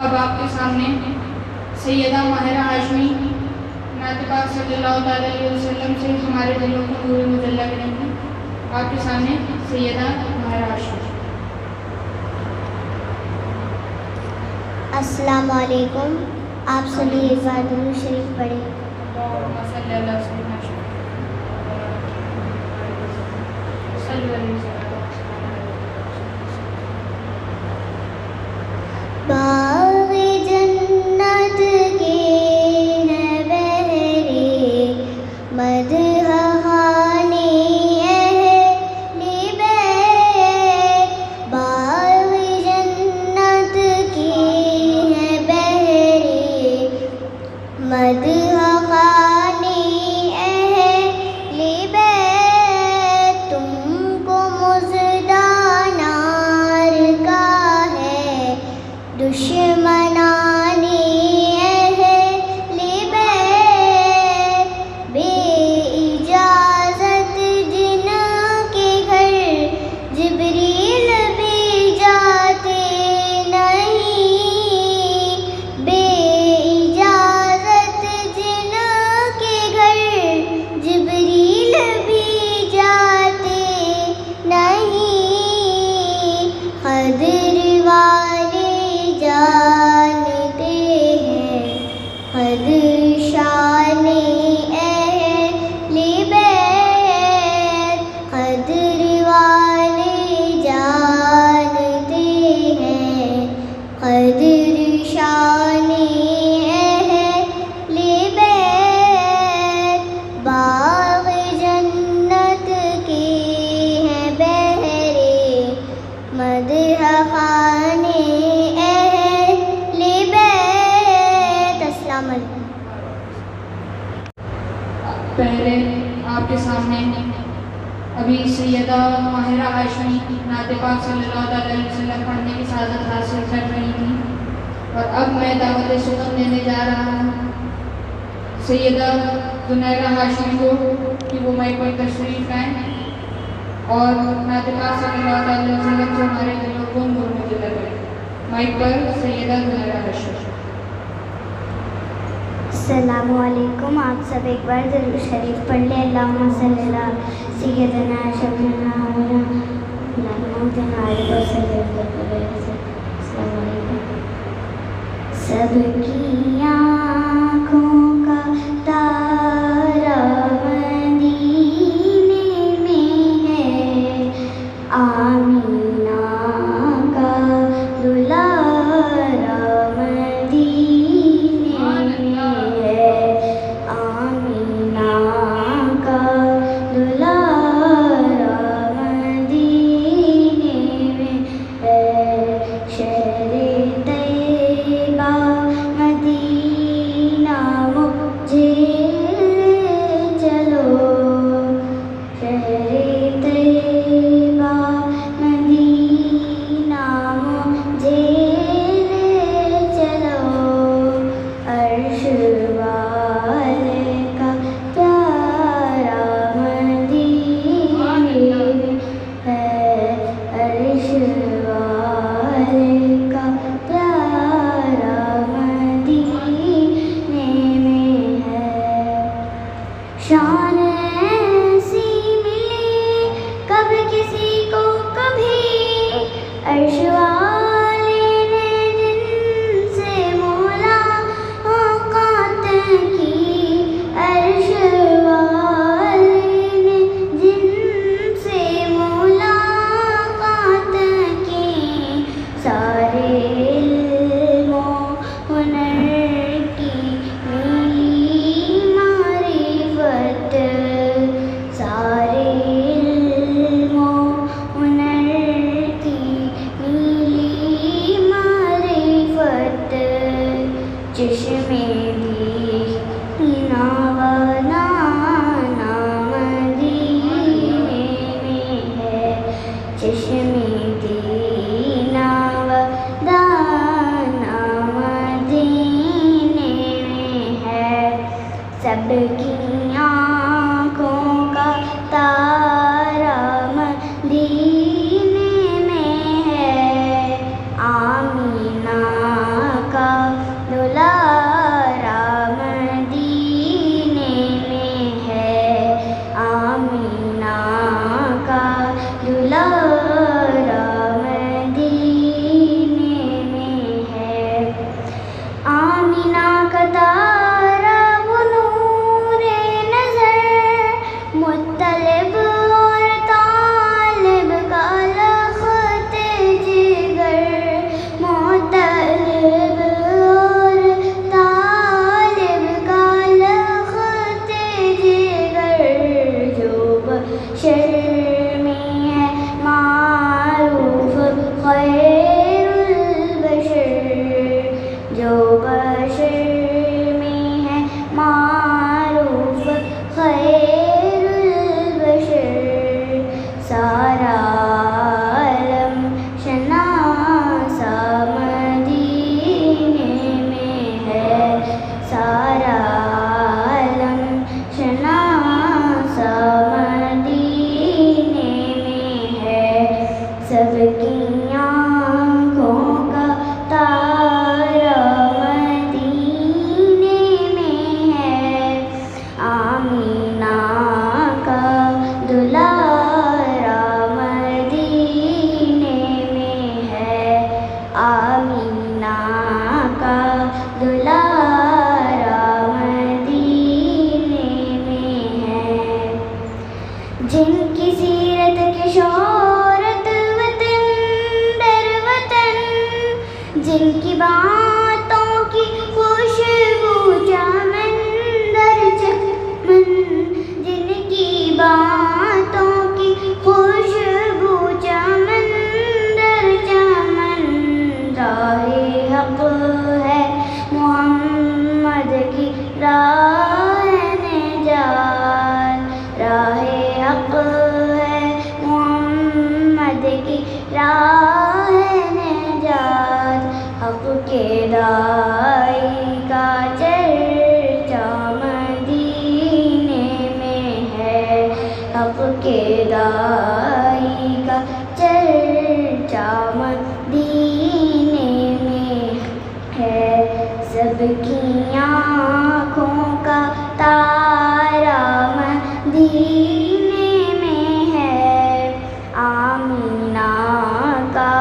اب آپ کے سامنے سیدہ ماہرہ ہاشمی نعت پاک صلی اللہ علیہ وسلم سے ہمارے دلوں کو نور مجلہ کریں گے۔ آپ کے سامنے سیدہ ماہرہ ہاشمی۔ السلام علیکم، آپ سبھی ایک بار درود شریف پڑھیں۔ اللہم صلی اللہ سیدنا صلی اللہ علیہ وسلم۔ باغ جنت کے ہیں بہرے مدح خانے اہل بیت، باغ جنت کے ہیں بہرے مدح خانے اہل بیت، تم کو مژدہ نار کا ہے دشمنان اہل بیت، بے اجازت جن کے گھر جبریل بھی جاتے نہیں، بے اجازت جن کے گھر جبریل بھی جاتے نہیں، خضر والے جانتے ہیں قدر شان اہل بیت، قدر والے جانتے ہیں قدر شان اہل بیت، باغ جنت کے ہیں بہرے مدح خانے اہل بیت۔ السلام علیکم۔ پہلے آپ کے سامنے ابھی سیدہ ماہرہ ہاشمی نعت پاک صلی اللہ علیہ وسلم پڑھنے کی سعادت حاصل کر رہی تھی، اور اب میں دعوت سخن دینے جا رہا ہوں سیدہ زنیرہ ہاشمی کو کہ وہ مائک پر تشریف لائیں اور نعت پاک صلی اللہ علیہ وسلم سے ہمارے دلوں کو نور مجلہ کریں۔ مائک پر سیدہ زنیرہ ہاشمی۔ السلام علیکم، آپ سب ایک بار درود شریف پڑھ لیں۔ اللہم صلی اللہ سیدنا شفیعنا محمد علیہ وسلم۔ السلام علیکم۔ سب کی آنکھوں کا تارا مدینے میں ہے، آمینہ کا دلارا مدینے میں ہے، آمینہ کا دلارا مدینے میں ہے، شہر طیبہ مدینہ مجھے چلو، شہر طیبہ مدینہ مجھے چلو، عرش والے کا پیارا مدینے میں ہے، عرش والے کا پیارا مدینے میں ہے، شان ایسی ملی کب کسی کو کبھی، عرش والے نے جن سے ملاقات کی، عرش والے نے جن سے ملاقات کی، سارے علم و ہنر کی ملی معرفت، سارے علم و ہنر کی ملی شر میں ہے معروف خیر البشر، جو بشر میں ہے معروف خیر البشر، سارا عالم شناسا مدینے میں ہے، سارا عالم شناسا مدینے میں ہے، سب کی آنکھوں کا تارا مدینے میں ہے، آمینہ کا دلارا مدینے میں ہے، آمینہ کا دلارا مدینے میں ہے، جن کی سیرت کی شہرت وطن در وطن، جن کی باتوں کی خوشبو چمن در چمن، جن کی باتوں کی خوشبو چمن در چمن، راہ حق ہے محمد کی راہ نجات، راہ حق ہے محمد کی راہ نجات، حق کے دائی کا چرچا مدینے میں ہے، حق کے دائی کا چرچا مدینے میں ہے، سب کی آنکھوں کا تارا مدینے میں ہے، آمینہ کا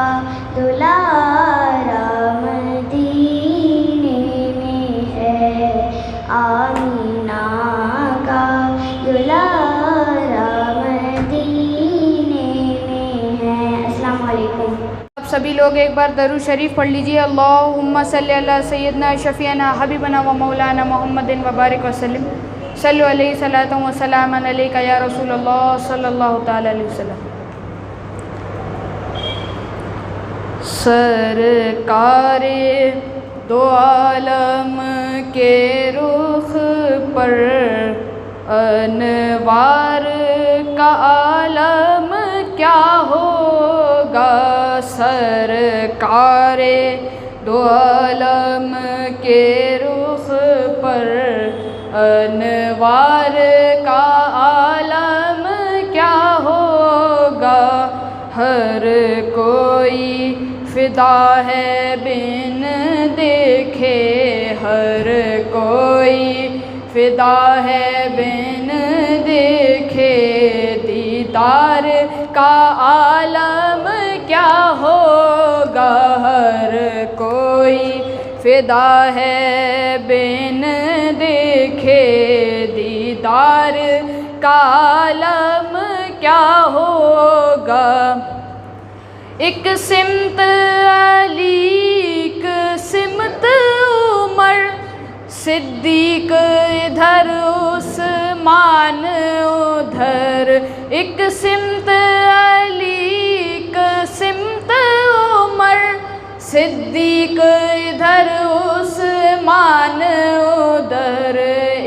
دلارا مدینے میں ہے، آمینہ کا دلارا مدینے میں ہے۔ السلام علیکم۔ آپ سبھی لوگ ایک بار درود شریف پڑھ لیجئے۔ اللہم صلی علی سیدنا شفیعنا حبیبنا و مولانا محمد وبارک وسلم، صلو علیہ صلاۃ و سلام علیک یا رسول اللہ صلی اللہ تعالی علیہ وسلم۔ سرکار دو عالم کے رخ پر انوار کا عالم کیا ہوگا، سرکار دو عالم کے رخ پر انوار کا عالم کیا ہوگا، ہر کوئی فدا ہے بن دیکھے، ہر کوئی فدا ہے بن دیکھے، دیدار کا عالم کیا ہوگا، ہر کوئی فدا ہے بن دیکھے، دیدار کا عالم کیا ہوگا، ایک سمت علی ایک سمت عمر، صدیق ادھر عثمان ادھر، ایک سمت علی ایک سمت عمر، صدیق ادھر عثمان ادھر،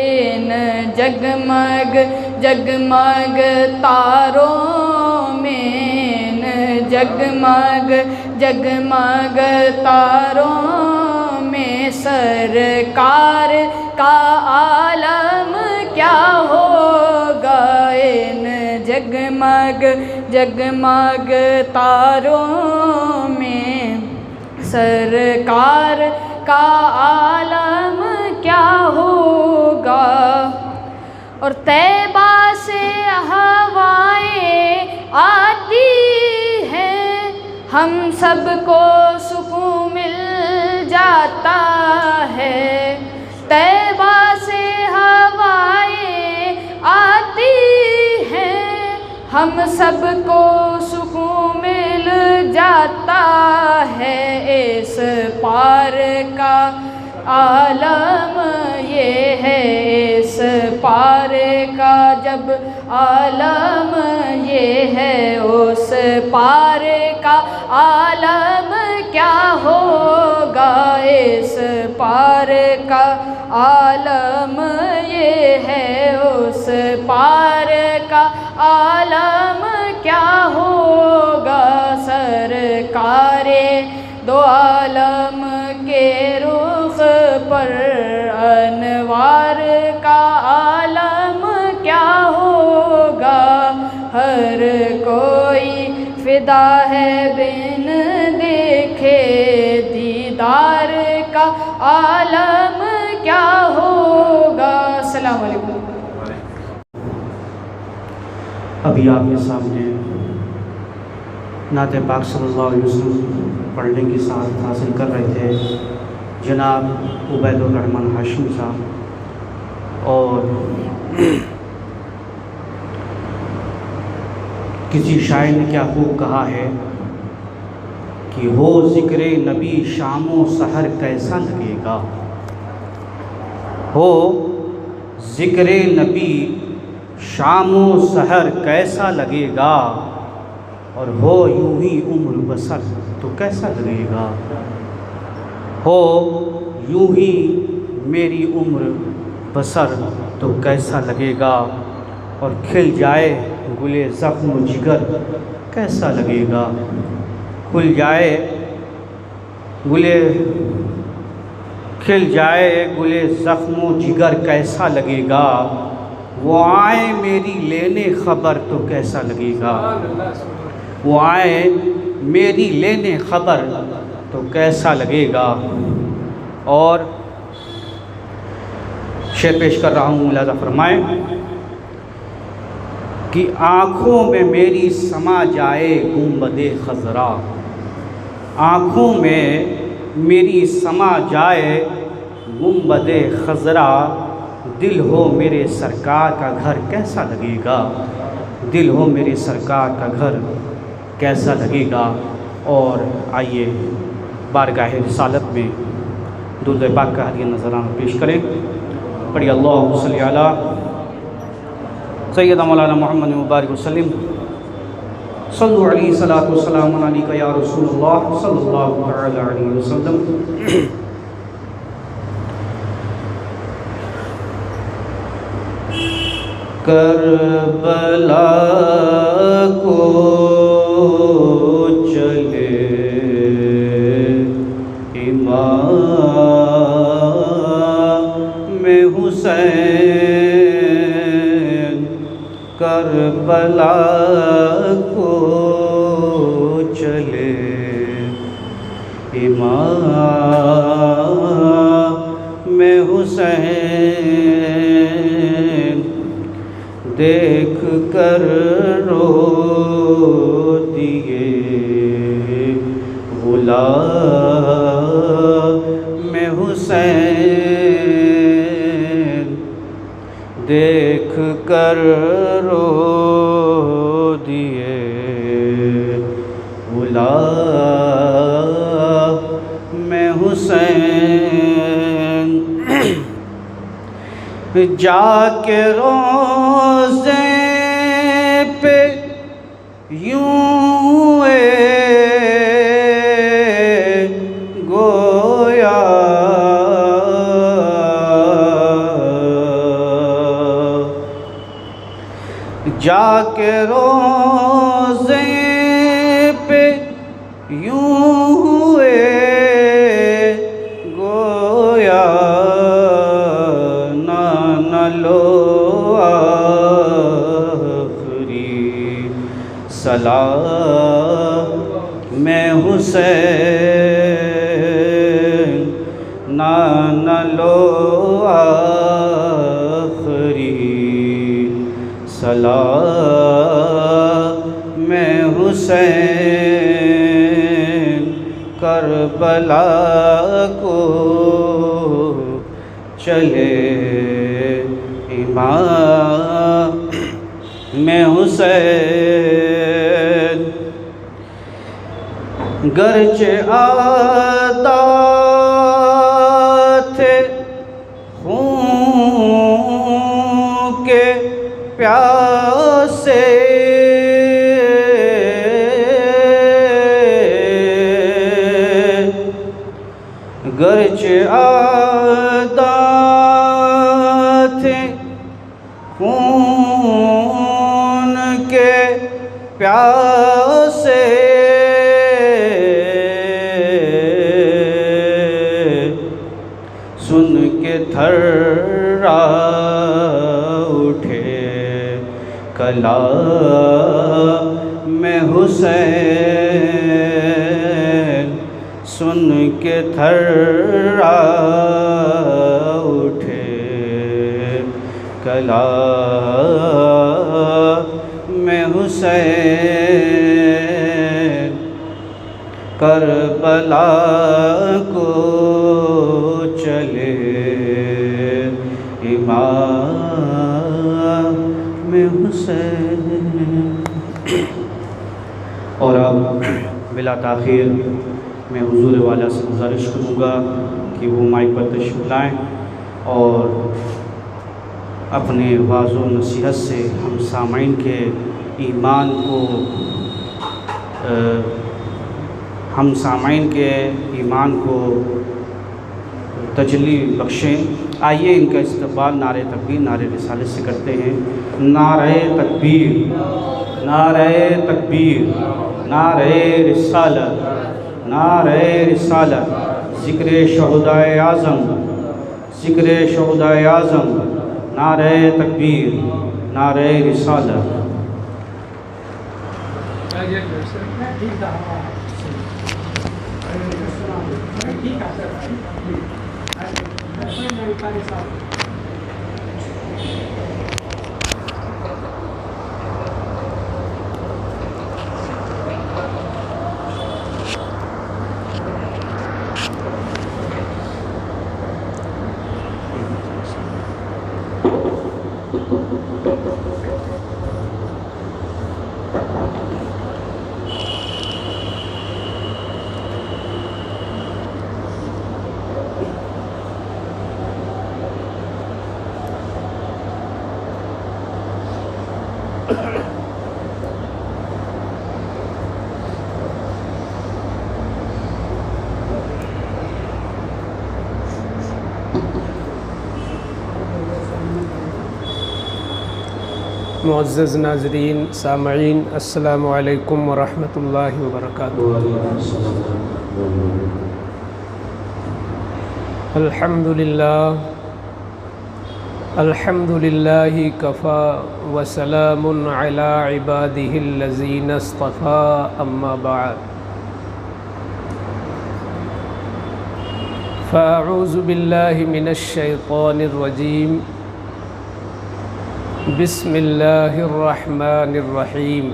ان جگمگ جگمگ تاروں میں، ان جگمگ جگمگ تاروں میں، سرکار کا عالم کیا ہوگا، ان جگمگ جگمگ تاروں میں، سرکار کا عالم کیا ہوگا، اور طیبہ سے ہوائیں آتی ہیں، ہم سب کو سکون مل جاتا ہے، طیبہ سے ہوائیں آتی ہیں، ہم سب کو سکون مل جاتا ہے، اس پار کا عالم یہ ہے اس پارے کا جب عالم یہ ہے اس پارے کا عالم کیا ہوگا اس پارے کا عالم یہ ہے اس پارے کا عالم کیا ہوگا سرکار دو عالم کے رخ پر انوار کا عالم کیا ہوگا ہر کوئی فدا ہے بن دیکھے دیدار کا عالم کیا ہوگا۔ السلام علیکم۔ ابھی آپ کے سامنے نعت پاک صلی اللہ علیہ وسلم پڑھنے کی سعادت حاصل کر رہے تھے جناب عبید الرحمن ہاشمی صاحب، اور کسی شاعر نے کیا خوب کہا ہے کہ ہو ذکر نبی شام و سحر کیسا لگے گا، ہو ذکر نبی شام و سحر کیسا لگے گا، اور ہو یوں ہی عمر بسر تو کیسا لگے گا، ہو یوں ہی میری عمر بسر تو کیسا لگے گا، اور کھل جائے گلے زخم و جگر کیسا لگے گا، کھل جائے گلے زخم و جگر کیسا لگے گا، وہ آئے میری لینے خبر تو کیسا لگے گا، وہ آئے میری لینے خبر تو کیسا لگے گا۔ اور شعر پیش کر رہا ہوں، لہذا فرمائیں کہ آنکھوں میں میری سما جائے گنبد خضرا، آنکھوں میں میری سما جائے گنبد خضرا، دل ہو میرے سرکار کا گھر کیسا لگے گا، دل ہو میرے سرکار کا گھر کیسا لگے گا۔ اور آئیے بارگاہ رسالت میں درود پاک کا ہدیہ نذرانہ پیش کریں۔ پڑھیے اللہم صلی علی سیدنا مولانا محمد مبارک وسلم، صلو علیہ الصلاۃ والسلام علیک یا رسول اللہ صلی اللہ تعالی علیہ وسلم۔ کربلا کو چلے امام حسین، کربلا کو چلے امام حسین، دیکھ کر رو دیے غلام حسین، دیکھ کر رو دیے غلام حسین، جا کے روزے پہ یوں گویا جا کے روزے پہ یوں ہوئے گویا، نہ لو آخری سلام حسین، نہ لو آخری سلام حسین، کربلا کو چلے امام حسین، گرچہ آتا تھے پیاسے گرچہ آدھا تھے خون کے پیاسے سن کے تھرا اٹھے کلام حسین سن کے تھرا اٹھے کلام حسین کربلا کو چلے امام حسین۔ اور اب بلا تاخیر میں حضور والا سے گزارش کروں گا کہ وہ مائک پر تشریف لائیں اور اپنے واعظ و نصیحت سے ہم سامعین کے ایمان کو تجلی بخشیں۔ آئیے ان کا استقبال نعرہ تکبیر نعرہ رسالت سے کرتے ہیں۔ نعرہ تکبیر، نعرہ تکبیر، نعرہ رسالت، نعرہ رسالت، ذکر شہدائے اعظم، ذکر شہدائے اعظم، نعرہ تکبیر، نعرہ رسالت۔ معزز ناظرین سامعین، السلام علیکم ورحمۃ اللہ وبرکاتہ۔ الحمد للہ کفا وسلام علی عبادہ الذین اصطفیٰ، اما بعد فاعوذ باللہ من الشیطان الرجیم، بسم اللہ الرحمن الرحیم۔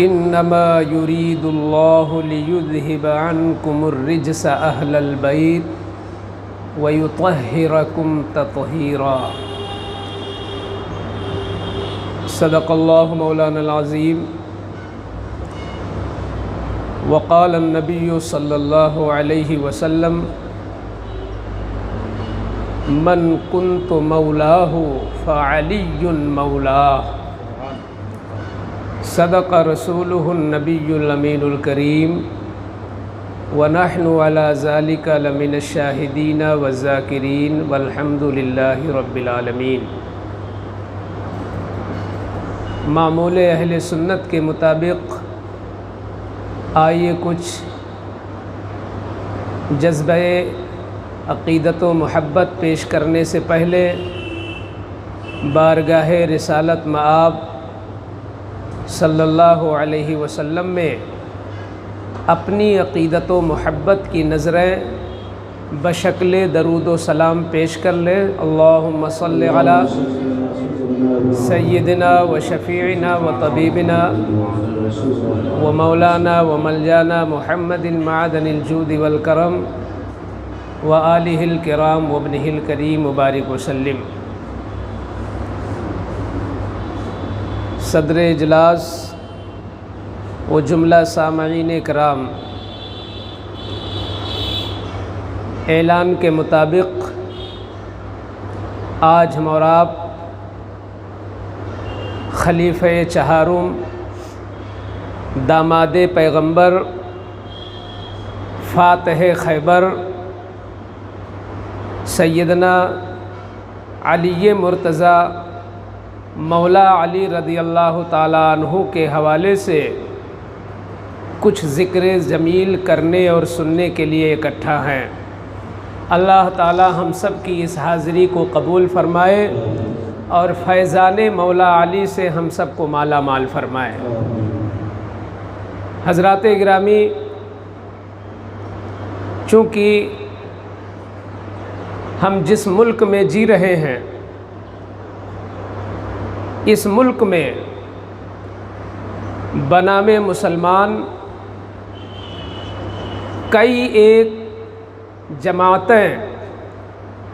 انما یرید اللہ لیذہب عنکم الرجس اہل البیت ویطہرکم تطہیرا۔ صدق اللہ مولانا العظیم۔ وقال النبی صلی اللہ علیہ وسلم، من کنت مولاہ فعلی مولاہ۔ صدق رسولہ النبی الامین الکریم، ونحن علی ذلک لمن الشاہدین والذاکرین والحمد للہ رب العالمین۔ معمول اہل سنت کے مطابق آئیے کچھ جذبہ عقیدت و محبت پیش کرنے سے پہلے بارگاہ رسالت مآب صلی اللہ علیہ وسلم میں اپنی عقیدت و محبت کی نظریں بشکل درود و سلام پیش کر لیں۔ اللہم صلی علی سیدنا و شفیعنا و طبیبنا و مولانا و ملجانا محمد معدن الجود والکرم و آلہ الکرام و ابنہ الکریم مبارک وسلم۔ صدر اجلاس و جملہ سامعین کرام، اعلان کے مطابق آج ہم اور آپ خلیفہ چہارم داماد پیغمبر فاتح خیبر سیدنا علی مرتضیٰ مولا علی رضی اللہ تعالیٰ عنہ کے حوالے سے کچھ ذکر جمیل کرنے اور سننے کے لیے اکٹھا ہیں۔ اللہ تعالیٰ ہم سب کی اس حاضری کو قبول فرمائے اور فیضان مولا علی سے ہم سب کو مالا مال فرمائے۔ حضرات گرامی، چونکہ ہم جس ملک میں جی رہے ہیں، اس ملک میں بنام مسلمان کئی ایک جماعتیں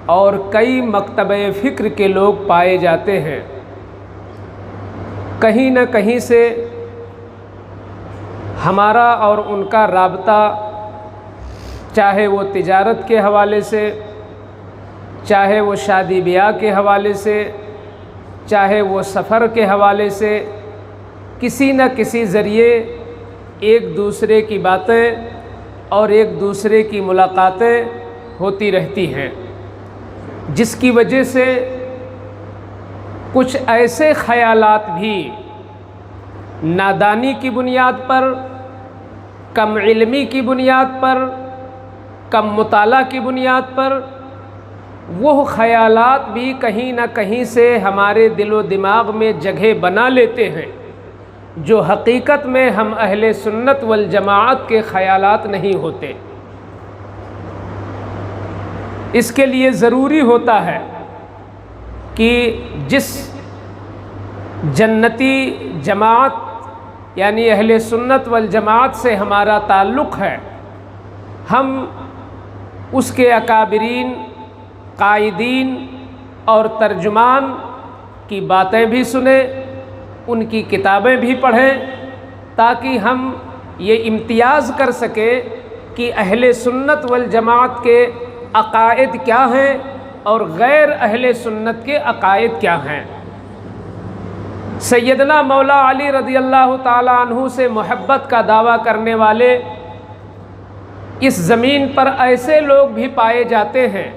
اور کئی مکتبہ فکر کے لوگ پائے جاتے ہیں۔ کہیں نہ کہیں سے ہمارا اور ان کا رابطہ، چاہے وہ تجارت کے حوالے سے، چاہے وہ شادی بیاہ کے حوالے سے، چاہے وہ سفر کے حوالے سے، کسی نہ کسی ذریعے ایک دوسرے کی باتیں اور ایک دوسرے کی ملاقاتیں ہوتی رہتی ہیں، جس کی وجہ سے کچھ ایسے خیالات بھی نادانی کی بنیاد پر، کم علمی کی بنیاد پر، کم مطالعہ کی بنیاد پر، وہ خیالات بھی کہیں نہ کہیں سے ہمارے دل و دماغ میں جگہ بنا لیتے ہیں، جو حقیقت میں ہم اہل سنت والجماعت کے خیالات نہیں ہوتے۔ اس کے لیے ضروری ہوتا ہے کہ جس جنتی جماعت یعنی اہل سنت والجماعت سے ہمارا تعلق ہے، ہم اس کے اکابرین، قائدین اور ترجمان کی باتیں بھی سنیں، ان کی کتابیں بھی پڑھیں، تاکہ ہم یہ امتیاز کر سکیں کہ اہل سنت والجماعت کے عقائد کیا ہیں اور غیر اہل سنت کے عقائد کیا ہیں۔ سیدنا مولا علی رضی اللہ تعالیٰ عنہ سے محبت کا دعویٰ کرنے والے اس زمین پر ایسے لوگ بھی پائے جاتے ہیں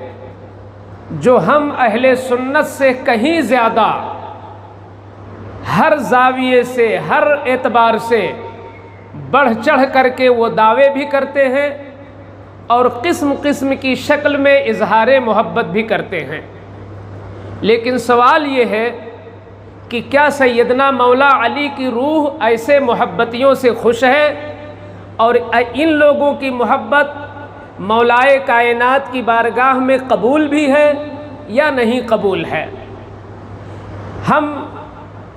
جو ہم اہل سنت سے کہیں زیادہ ہر زاویے سے، ہر اعتبار سے بڑھ چڑھ کر کے وہ دعوے بھی کرتے ہیں اور قسم قسم کی شکل میں اظہار محبت بھی کرتے ہیں۔ لیکن سوال یہ ہے کہ کیا سیدنا مولا علی کی روح ایسے محبتیوں سے خوش ہے، اور ان لوگوں کی محبت مولائے کائنات کی بارگاہ میں قبول بھی ہے یا نہیں قبول ہے؟ ہم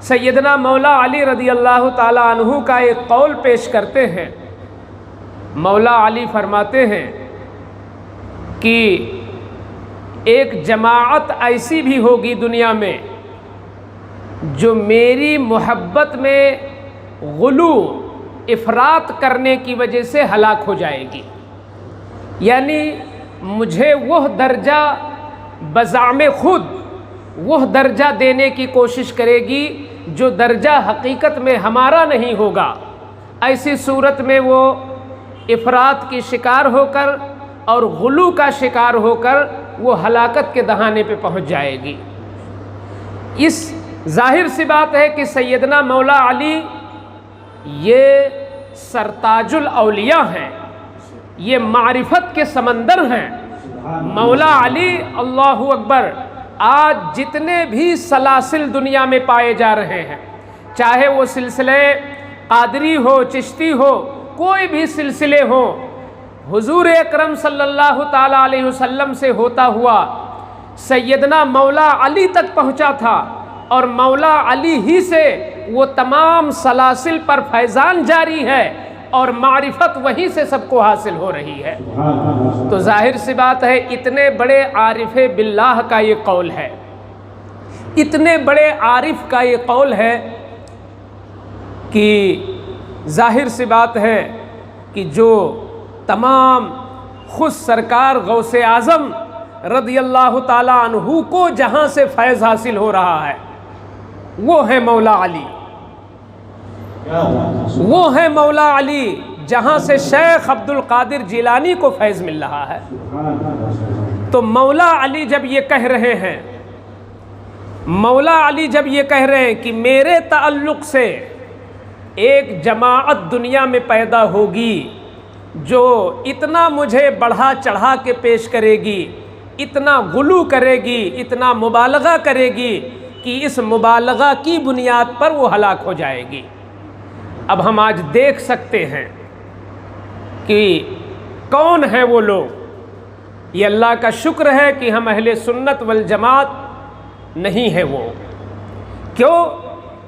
سیدنا مولا علی رضی اللہ تعالیٰ عنہ کا ایک قول پیش کرتے ہیں۔ مولا علی فرماتے ہیں کہ ایک جماعت ایسی بھی ہوگی دنیا میں جو میری محبت میں غلو، افراط کرنے کی وجہ سے ہلاک ہو جائے گی، یعنی مجھے وہ درجہ بزعم خود وہ درجہ دینے کی کوشش کرے گی جو درجہ حقیقت میں ہمارا نہیں ہوگا۔ ایسی صورت میں وہ افراط کی شکار ہو کر اور غلو کا شکار ہو کر وہ ہلاکت کے دہانے پہ پہنچ جائے گی۔ اس ظاہر سی بات ہے کہ سیدنا مولا علی یہ سرتاج الاولیاء ہیں، یہ معرفت کے سمندر ہیں۔ مولا علی، اللہ اکبر، آج جتنے بھی سلاسل دنیا میں پائے جا رہے ہیں، چاہے وہ سلسلے قادری ہو، چشتی ہو، کوئی بھی سلسلے ہوں، حضور اکرم صلی اللہ تعالیٰ علیہ وسلم سے ہوتا ہوا سیدنا مولا علی تک پہنچا تھا، اور مولا علی ہی سے وہ تمام سلاسل پر فیضان جاری ہے اور معرفت وہیں سے سب کو حاصل ہو رہی ہے۔ تو ظاہر سی بات ہے، اتنے بڑے عارف باللہ کا یہ قول ہے، اتنے بڑے عارف کا یہ قول ہے کہ ظاہر سی بات ہے کہ جو تمام خود سرکار غوث اعظم رضی اللہ تعالیٰ عنہ کو جہاں سے فیض حاصل ہو رہا ہے وہ ہے مولا علی، وہ ہے مولا علی جہاں سے شیخ عبد القادر جیلانی کو فیض مل رہا ہے۔ تو مولا علی جب یہ کہہ رہے ہیں، مولا علی جب یہ کہہ رہے ہیں کہ میرے تعلق سے ایک جماعت دنیا میں پیدا ہوگی جو اتنا مجھے بڑھا چڑھا کے پیش کرے گی، اتنا غلو کرے گی، اتنا مبالغہ کرے گی کہ اس مبالغہ کی بنیاد پر وہ ہلاک ہو جائے گی۔ اب ہم آج دیکھ سکتے ہیں کہ کون ہیں وہ لوگ۔ یہ اللہ کا شکر ہے کہ ہم اہل سنت والجماعت نہیں ہیں وہ۔ کیوں؟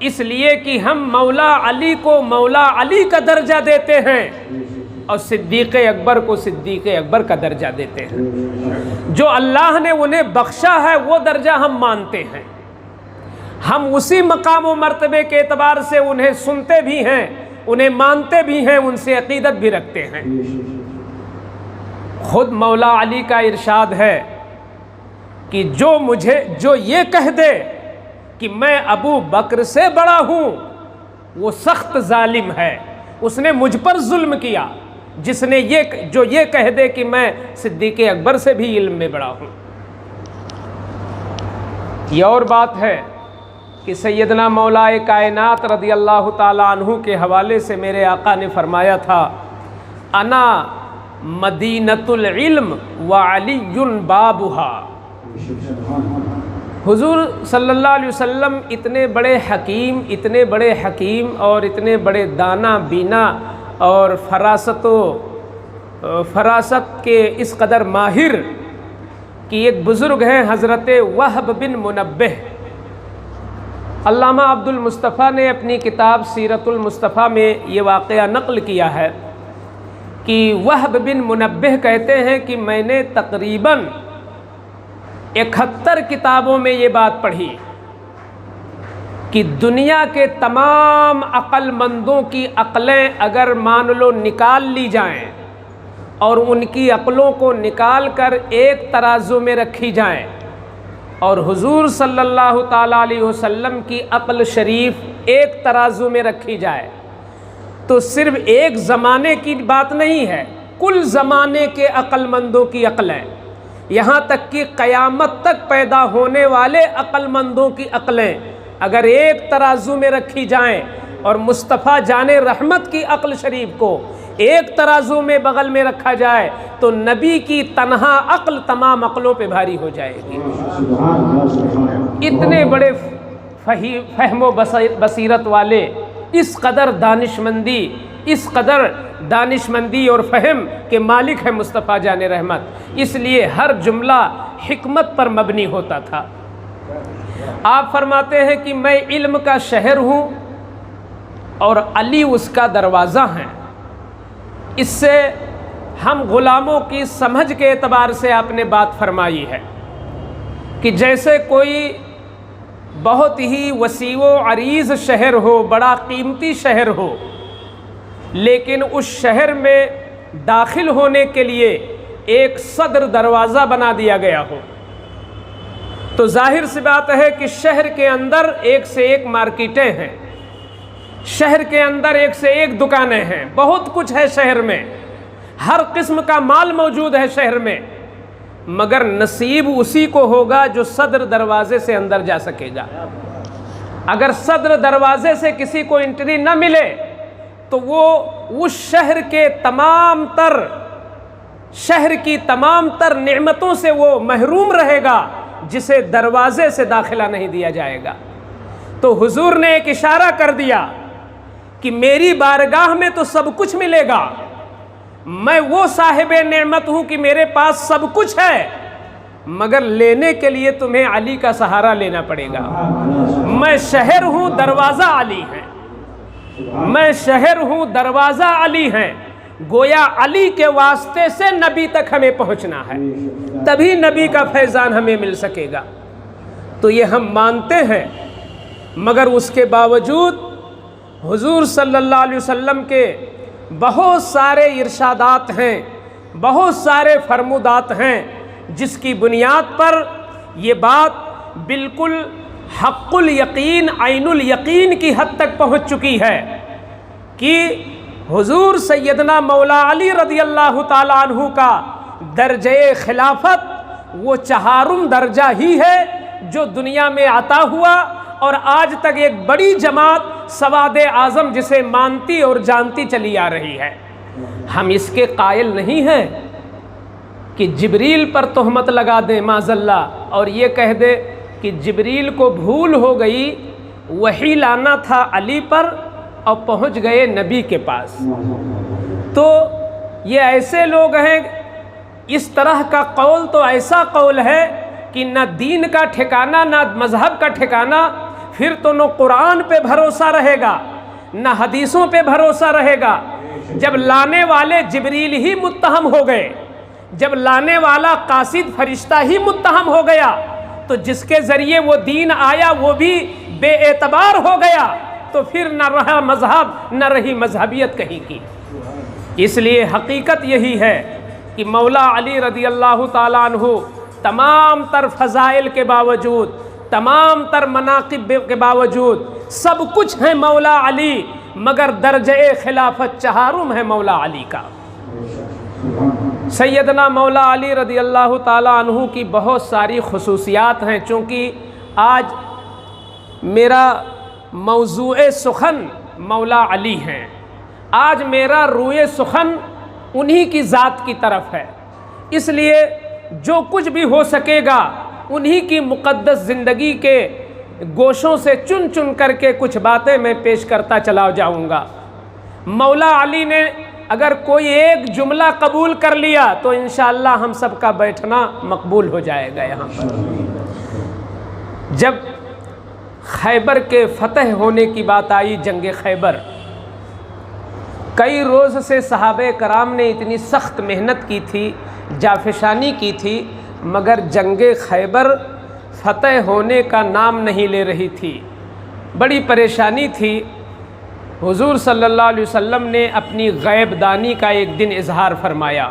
اس لیے کہ ہم مولا علی کو مولا علی کا درجہ دیتے ہیں اور صدیق اکبر کو صدیق اکبر کا درجہ دیتے ہیں۔ جو اللہ نے انہیں بخشا ہے وہ درجہ ہم مانتے ہیں، ہم اسی مقام و مرتبے کے اعتبار سے انہیں سنتے بھی ہیں، انہیں مانتے بھی ہیں، ان سے عقیدت بھی رکھتے ہیں۔ خود مولا علی کا ارشاد ہے کہ جو یہ کہہ دے کہ میں ابو بکر سے بڑا ہوں وہ سخت ظالم ہے، اس نے مجھ پر ظلم کیا۔ جس نے جو یہ کہہ دے کہ میں صدیق اکبر سے بھی علم میں بڑا ہوں۔ یہ اور بات ہے کہ سیدنا مولا کائنات رضی اللہ تعالیٰ عنہ کے حوالے سے میرے آقا نے فرمایا تھا، انا مدینۃ العلم وعلی بابھا۔ حضور صلی اللہ علیہ وسلم اتنے بڑے حکیم اور اتنے بڑے دانا بینا اور فراست کے اس قدر ماہر کہ ایک بزرگ ہیں حضرت وہب بن منبہ۔ علامہ عبد المصطفیٰ نے اپنی کتاب سیرت المصطفیٰ میں یہ واقعہ نقل کیا ہے کہ وہب بن منبہ کہتے ہیں کہ میں نے تقریباً 71 کتابوں میں یہ بات پڑھی کہ دنیا کے تمام عقل مندوں کی عقلیں اگر مان لو نکال لی جائیں اور ان کی عقلوں کو نکال کر ایک ترازو میں رکھی جائیں اور حضور صلی اللہ تعالیٰ علیہ وسلم کی عقل شریف ایک ترازو میں رکھی جائے تو صرف ایک زمانے کی بات نہیں ہے، کل زمانے کے عقل مندوں کی عقلیں، یہاں تک کہ قیامت تک پیدا ہونے والے عقل مندوں کی عقلیں اگر ایک ترازو میں رکھی جائیں اور مصطفیٰ جان رحمت کی عقل شریف کو ایک ترازو میں بغل میں رکھا جائے تو نبی کی تنہا عقل تمام عقلوں پہ بھاری ہو جائے گی۔ اتنے بڑے فہم و بصیرت والے، اس قدر دانشمندی اور فہم کے مالک ہے مصطفیٰ جان رحمت، اس لیے ہر جملہ حکمت پر مبنی ہوتا تھا۔ آپ فرماتے ہیں کہ میں علم کا شہر ہوں اور علی اس کا دروازہ ہیں۔ اس سے ہم غلاموں کی سمجھ کے اعتبار سے آپ نے بات فرمائی ہے کہ جیسے کوئی بہت ہی وسیع و عریض شہر ہو، بڑا قیمتی شہر ہو، لیکن اس شہر میں داخل ہونے کے لیے ایک صدر دروازہ بنا دیا گیا ہو تو ظاہر سی بات ہے کہ شہر کے اندر ایک سے ایک مارکیٹیں ہیں، شہر کے اندر ایک سے ایک دکانیں ہیں، بہت کچھ ہے شہر میں، ہر قسم کا مال موجود ہے شہر میں، مگر نصیب اسی کو ہوگا جو صدر دروازے سے اندر جا سکے گا۔ اگر صدر دروازے سے کسی کو انٹری نہ ملے تو وہ اس شہر کی تمام تر نعمتوں سے وہ محروم رہے گا جسے دروازے سے داخلہ نہیں دیا جائے گا۔ تو حضور نے ایک اشارہ کر دیا کہ میری بارگاہ میں تو سب کچھ ملے گا، میں وہ صاحب نعمت ہوں کہ میرے پاس سب کچھ ہے، مگر لینے کے لیے تمہیں علی کا سہارا لینا پڑے گا۔ میں شہر ہوں، دروازہ علی ہے، میں شہر ہوں، دروازہ علی ہے، گویا علی کے واسطے سے نبی تک ہمیں پہنچنا ہے، تبھی نبی کا فیضان ہمیں مل سکے گا۔ تو یہ ہم مانتے ہیں، مگر اس کے باوجود حضور صلی اللہ علیہ وسلم کے بہت سارے ارشادات ہیں، بہت سارے فرمودات ہیں جس کی بنیاد پر یہ بات بالکل حق الیقین عین الیقین کی حد تک پہنچ چکی ہے کہ حضور سیدنا مولا علی رضی اللہ تعالیٰ عنہ کا درجہ خلافت وہ چہارم درجہ ہی ہے جو دنیا میں عطا ہوا، اور آج تک ایک بڑی جماعت سواد اعظم جسے مانتی اور جانتی چلی آ رہی ہے۔ ہم اس کے قائل نہیں ہیں کہ جبریل پر تہمت لگا دیں معاذ اللہ اور یہ کہہ دے کہ جبریل کو بھول ہو گئی، وحی لانا تھا علی پر اور پہنچ گئے نبی کے پاس۔ تو یہ ایسے لوگ ہیں، اس طرح کا قول تو ایسا قول ہے کہ نہ دین کا ٹھکانہ نہ مذہب کا ٹھکانہ، پھر تو نہ قرآن پہ بھروسہ رہے گا نہ حدیثوں پہ بھروسہ رہے گا۔ جب لانے والے جبریل ہی متہم ہو گئے، جب لانے والا قاصد فرشتہ ہی متہم ہو گیا، تو جس کے ذریعے وہ دین آیا وہ بھی بے اعتبار ہو گیا، تو پھر نہ رہا مذہب نہ رہی مذہبیت کہیں کی۔ اس لیے حقیقت یہی ہے کہ مولا علی رضی اللہ تعالیٰ عنہ تمام تر فضائل کے باوجود، تمام تر مناقب کے باوجود، سب کچھ ہے مولا علی، مگر درجہ خلافت چہارم ہے مولا علی کا۔ سیدنا مولا علی رضی اللہ تعالیٰ عنہ کی بہت ساری خصوصیات ہیں، چونکہ آج میرا موضوع سخن مولا علی ہیں، آج میرا روئے سخن انہی کی ذات کی طرف ہے، اس لیے جو کچھ بھی ہو سکے گا انہی کی مقدس زندگی کے گوشوں سے چن چن کر کے کچھ باتیں میں پیش کرتا چلا جاؤں گا۔ مولا علی نے اگر کوئی ایک جملہ قبول کر لیا تو انشاءاللہ ہم سب کا بیٹھنا مقبول ہو جائے گا یہاں پر۔ جب خیبر کے فتح ہونے کی بات آئی، جنگ خیبر، کئی روز سے صحابہ کرام نے اتنی سخت محنت کی تھی، جافشانی کی تھی، مگر جنگ خیبر فتح ہونے کا نام نہیں لے رہی تھی، بڑی پریشانی تھی۔ حضور صلی اللہ علیہ وسلم نے اپنی غیب دانی کا ایک دن اظہار فرمایا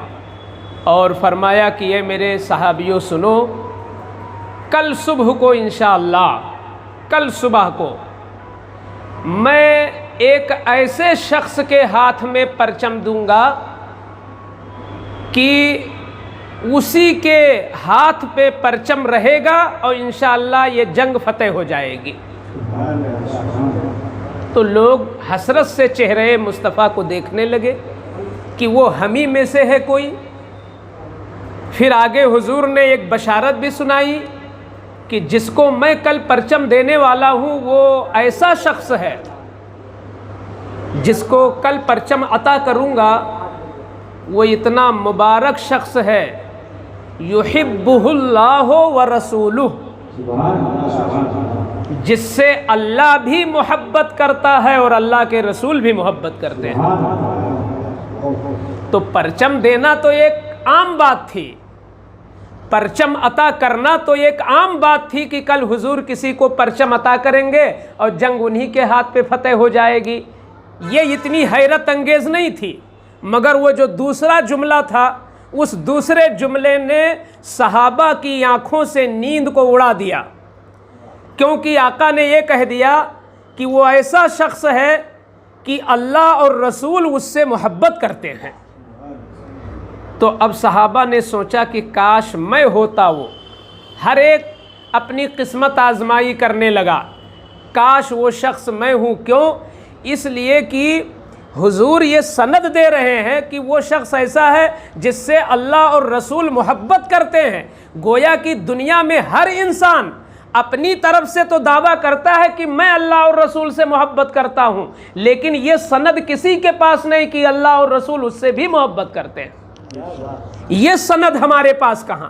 اور فرمایا کہ یہ میرے صحابیوں سنو، کل صبح کو انشاءاللہ، کل صبح کو میں ایک ایسے شخص کے ہاتھ میں پرچم دوں گا کہ اسی کے ہاتھ پہ پرچم رہے گا اور انشاءاللہ یہ جنگ فتح ہو جائے گی۔ تو لوگ حسرت سے چہرے مصطفیٰ کو دیکھنے لگے کہ وہ ہمیں میں سے ہے کوئی۔ پھر آگے حضور نے ایک بشارت بھی سنائی کہ جس کو میں کل پرچم دینے والا ہوں وہ ایسا شخص ہے، جس کو کل پرچم عطا کروں گا وہ اتنا مبارک شخص ہے، یحبہ اللہ ورسولہ، جس سے اللہ بھی محبت کرتا ہے اور اللہ کے رسول بھی محبت کرتے ہیں۔ تو پرچم دینا تو ایک عام بات تھی، پرچم عطا کرنا تو ایک عام بات تھی کہ کل حضور کسی کو پرچم عطا کریں گے اور جنگ انہی کے ہاتھ پہ فتح ہو جائے گی، یہ اتنی حیرت انگیز نہیں تھی۔ مگر وہ جو دوسرا جملہ تھا، اس دوسرے جملے نے صحابہ کی آنکھوں سے نیند کو اڑا دیا، کیونکہ آقا نے یہ کہہ دیا کہ وہ ایسا شخص ہے کہ اللہ اور رسول اس سے محبت کرتے ہیں۔ تو اب صحابہ نے سوچا کہ کاش میں ہوتا، وہ ہر ایک اپنی قسمت آزمائی کرنے لگا، کاش وہ شخص میں ہوں۔ کیوں؟ اس لیے کہ حضور یہ سند دے رہے ہیں کہ وہ شخص ایسا ہے جس سے اللہ اور رسول محبت کرتے ہیں۔ گویا کہ دنیا میں ہر انسان اپنی طرف سے تو دعویٰ کرتا ہے کہ میں اللہ اور رسول سے محبت کرتا ہوں، لیکن یہ سند کسی کے پاس نہیں کہ اللہ اور رسول اس سے بھی محبت کرتے ہیں۔ یہ سند ہمارے پاس کہاں،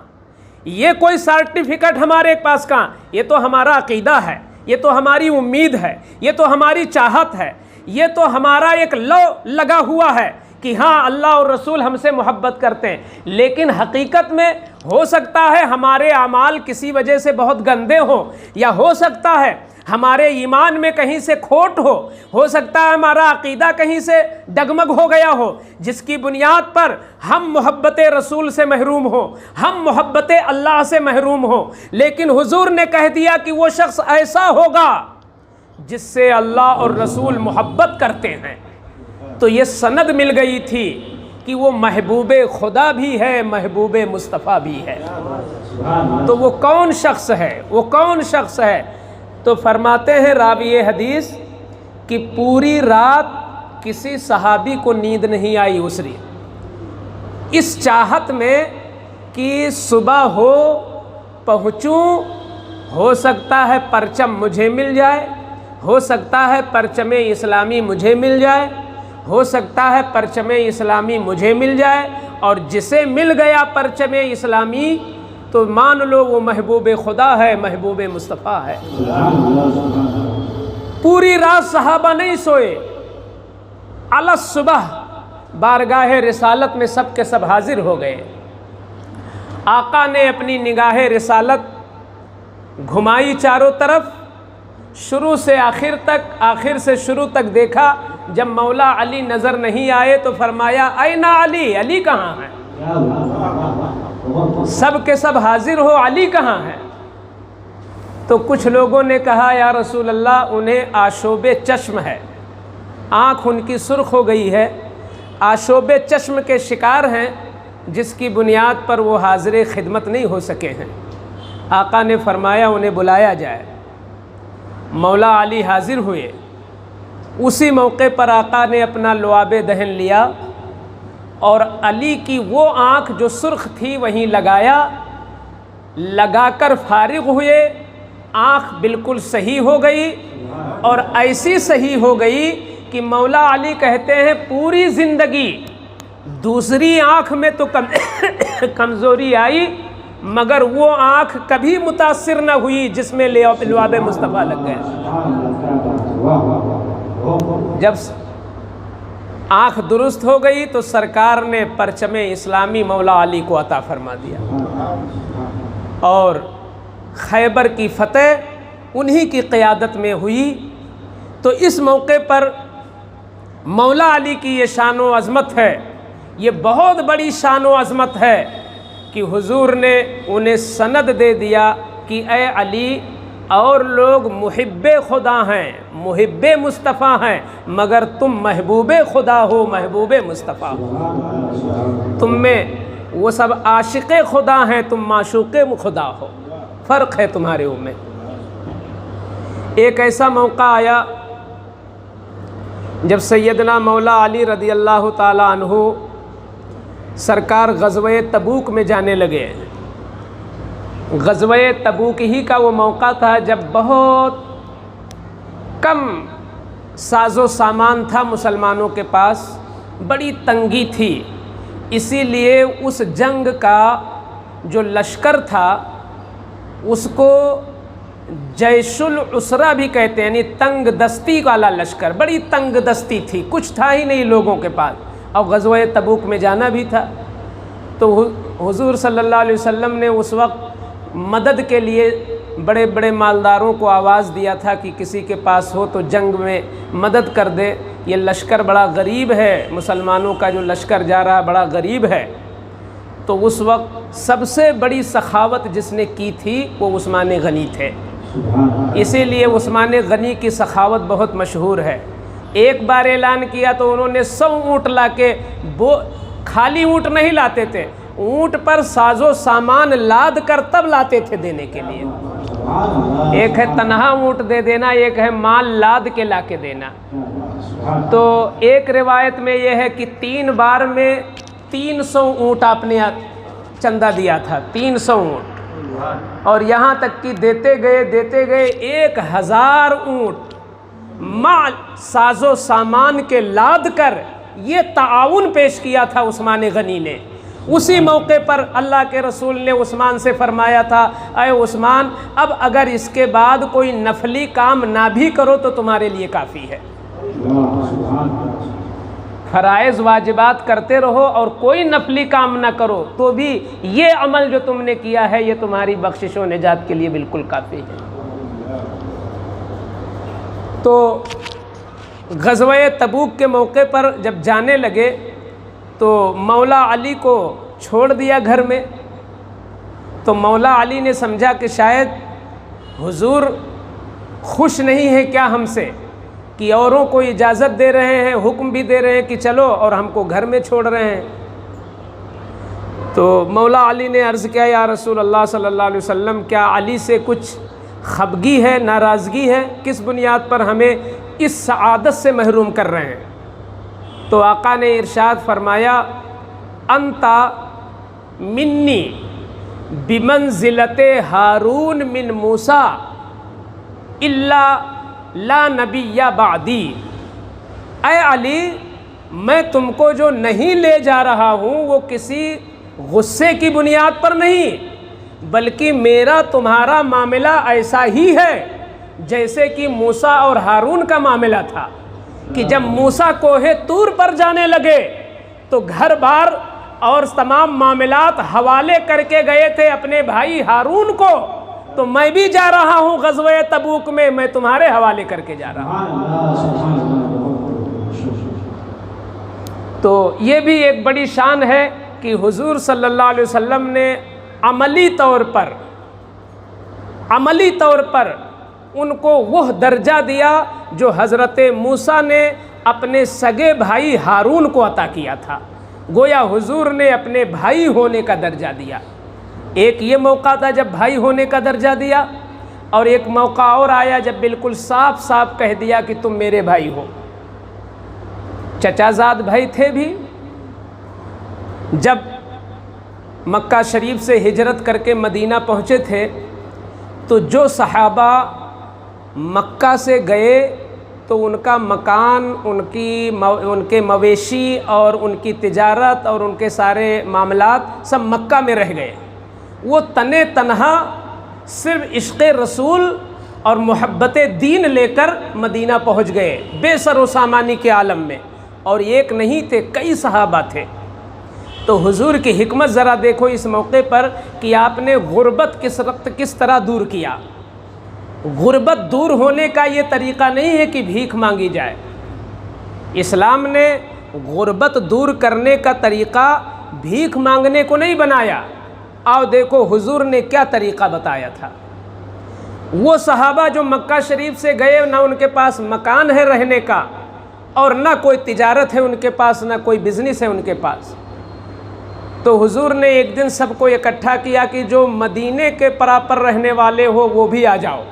یہ کوئی سرٹیفکیٹ ہمارے پاس کہاں؟ یہ تو ہمارا عقیدہ ہے، یہ تو ہماری امید ہے، یہ تو ہماری چاہت ہے، یہ تو ہمارا ایک لو لگا ہوا ہے کہ ہاں اللہ اور رسول ہم سے محبت کرتے ہیں۔ لیکن حقیقت میں ہو سکتا ہے ہمارے اعمال کسی وجہ سے بہت گندے ہوں، یا ہو سکتا ہے ہمارے ایمان میں کہیں سے کھوٹ ہو سکتا ہے ہمارا عقیدہ کہیں سے ڈگمگ ہو گیا ہو، جس کی بنیاد پر ہم محبت رسول سے محروم ہو، ہم محبت اللہ سے محروم ہو، لیکن حضور نے کہہ دیا کہ وہ شخص ایسا ہوگا جس سے اللہ اور رسول محبت کرتے ہیں۔ تو یہ سند مل گئی تھی کہ وہ محبوب خدا بھی ہے، محبوب مصطفیٰ بھی ہے۔ تو وہ کون شخص ہے؟ وہ کون شخص ہے؟ تو فرماتے ہیں راوی حدیث کہ پوری رات کسی صحابی کو نیند نہیں آئی اس چاہت میں کہ صبح پہنچوں، ہو سکتا ہے پرچم مجھے مل جائے، ہو سکتا ہے پرچم اسلامی مجھے مل جائے، ہو سکتا ہے پرچم اسلامی مجھے مل جائے، اور جسے مل گیا پرچم اسلامی تو مان لو وہ محبوب خدا ہے، محبوب مصطفیٰ ہے۔ پوری رات صحابہ نہیں سوئے، علی الصبح بارگاہ رسالت میں سب کے سب حاضر ہو گئے۔ آقا نے اپنی نگاہ رسالت گھمائی چاروں طرف، شروع سے آخر تک، آخر سے شروع تک دیکھا۔ جب مولا علی نظر نہیں آئے تو فرمایا این علی، علی کہاں ہے؟ سب کے سب حاضر ہو، علی کہاں ہے؟ تو کچھ لوگوں نے کہا یا رسول اللہ انہیں آشوب چشم ہے، آنکھ ان کی سرخ ہو گئی ہے، آشوب چشم کے شکار ہیں، جس کی بنیاد پر وہ حاضر خدمت نہیں ہو سکے ہیں۔ آقا نے فرمایا انہیں بلایا جائے۔ مولا علی حاضر ہوئے۔ اسی موقع پر آقا نے اپنا لعاب دہن لیا اور علی کی وہ آنکھ جو سرخ تھی وہیں لگا کر فارغ ہوئے۔ آنکھ بالکل صحیح ہو گئی، اور ایسی صحیح ہو گئی کہ مولا علی کہتے ہیں پوری زندگی دوسری آنکھ میں تو کمزوری آئی، مگر وہ آنکھ کبھی متاثر نہ ہوئی جس میں لعاب مصطفیٰ لگ گیا۔ جب آنکھ درست ہو گئی تو سرکار نے پرچم اسلامی مولا علی کو عطا فرما دیا، اور خیبر کی فتح انہی کی قیادت میں ہوئی۔ تو اس موقع پر مولا علی کی یہ شان و عظمت ہے، یہ بہت بڑی شان و عظمت ہے کہ حضور نے انہیں سند دے دیا کہ اے علی، اور لوگ محب خدا ہیں، محب مصطفیٰ ہیں، مگر تم محبوب خدا ہو، محبوب مصطفیٰ ہو۔ تم میں وہ سب عاشق خدا ہیں، تم معشوق خدا ہو، فرق ہے تمہارے میں۔ ایک ایسا موقع آیا جب سیدنا مولا علی رضی اللہ تعالیٰ عنہ سرکار غزوہ تبوک میں جانے لگے۔ غزوہ تبوک ہی کا وہ موقع تھا جب بہت کم ساز و سامان تھا مسلمانوں کے پاس، بڑی تنگی تھی، اسی لیے اس جنگ کا جو لشکر تھا اس کو جیش العسرہ بھی کہتے ہیں، یعنی تنگ دستی والا لشکر، بڑی تنگ دستی تھی، کچھ تھا ہی نہیں لوگوں کے پاس، اور غزوہ تبوک میں جانا بھی تھا۔ تو حضور صلی اللہ علیہ وسلم نے اس وقت مدد کے لیے بڑے بڑے مالداروں کو آواز دیا تھا کہ کسی کے پاس ہو تو جنگ میں مدد کر دے، یہ لشکر بڑا غریب ہے، مسلمانوں کا جو لشکر جا رہا بڑا غریب ہے۔ تو اس وقت سب سے بڑی سخاوت جس نے کی تھی وہ عثمان غنی تھے، اسی لیے عثمان غنی کی سخاوت بہت مشہور ہے۔ ایک بار اعلان کیا تو انہوں نے 100 اونٹ لا کے، خالی اونٹ نہیں لاتے تھے، اونٹ پر ساز و سامان لاد کر تب لاتے تھے دینے کے لیے۔ ایک ہے تنہا اونٹ دے دینا، ایک ہے مال لاد کے لا کے دینا۔ تو ایک روایت میں یہ ہے کہ 3 بار میں 300 اونٹ آپ نے چندہ دیا تھا، 300 اونٹ، اور یہاں تک کہ دیتے گئے 1000 اونٹ مال ساز و سامان کے لاد کر یہ تعاون پیش کیا تھا عثمان غنی نے۔ اسی موقع پر اللہ کے رسول نے عثمان سے فرمایا تھا، اے عثمان، اب اگر اس کے بعد کوئی نفلی کام نہ بھی کرو تو تمہارے لیے کافی ہے، فرائض واجبات کرتے رہو اور کوئی نفلی کام نہ کرو تو بھی یہ عمل جو تم نے کیا ہے یہ تمہاری بخشش و نجات کے لیے بالکل کافی ہے۔ تو غزوہ تبوک کے موقع پر جب جانے لگے تو مولا علی کو چھوڑ دیا گھر میں. تو مولا علی نے سمجھا کہ شاید حضور خوش نہیں ہے کیا ہم سے کہ اوروں کو اجازت دے رہے ہیں, حکم بھی دے رہے ہیں کہ چلو, اور ہم کو گھر میں چھوڑ رہے ہیں. تو مولا علی نے عرض کیا یا رسول اللہ صلی اللہ علیہ وسلم, کیا علی سے کچھ خفگی ہے, ناراضگی ہے؟ کس بنیاد پر ہمیں اس سعادت سے محروم کر رہے ہیں؟ تو آقا نے ارشاد فرمایا انتا منی بمنزلت ہارون من موسیٰ الا لا نبی بعدی. اے علی, میں تم کو جو نہیں لے جا رہا ہوں وہ کسی غصے کی بنیاد پر نہیں, بلکہ میرا تمہارا معاملہ ایسا ہی ہے جیسے کہ موسیٰ اور ہارون کا معاملہ تھا کہ جب موسیٰ کوہ طور پر جانے لگے تو گھر بار اور تمام معاملات حوالے کر کے گئے تھے اپنے بھائی ہارون کو, تو میں بھی جا رہا ہوں غزوہ تبوک میں, میں تمہارے حوالے کر کے جا رہا ہوں. تو یہ بھی ایک بڑی شان ہے کہ حضور صلی اللہ علیہ وسلم نے عملی طور پر ان کو وہ درجہ دیا جو حضرت موسیٰ نے اپنے سگے بھائی ہارون کو عطا کیا تھا. گویا حضور نے اپنے بھائی ہونے کا درجہ دیا. ایک یہ موقع تھا جب بھائی ہونے کا درجہ دیا, اور ایک موقع اور آیا جب بالکل صاف صاف کہہ دیا کہ تم میرے بھائی ہو. چچا زاد بھائی تھے بھی. جب مکہ شریف سے ہجرت کر کے مدینہ پہنچے تھے تو جو صحابہ مکہ سے گئے تو ان کا مکان, ان کے مویشی اور ان کی تجارت اور ان کے سارے معاملات سب مکہ میں رہ گئے. وہ تنے تنہا صرف عشق رسول اور محبت دین لے کر مدینہ پہنچ گئے بے سر و سامانی کے عالم میں, اور ایک نہیں تھے, کئی صحابہ تھے. تو حضور کی حکمت ذرا دیکھو اس موقع پر کہ آپ نے غربت کس طرح دور کیا. غربت دور ہونے کا یہ طریقہ نہیں ہے کہ بھیک مانگی جائے. اسلام نے غربت دور کرنے کا طریقہ بھیک مانگنے کو نہیں بنایا. آؤ دیکھو حضور نے کیا طریقہ بتایا تھا. وہ صحابہ جو مکہ شریف سے گئے, نہ ان کے پاس مکان ہے رہنے کا, اور نہ کوئی تجارت ہے ان کے پاس, نہ کوئی بزنس ہے ان کے پاس. تو حضور نے ایک دن سب کو اکٹھا کیا کہ جو مدینے کے پراپر رہنے والے ہو وہ بھی آ جاؤ,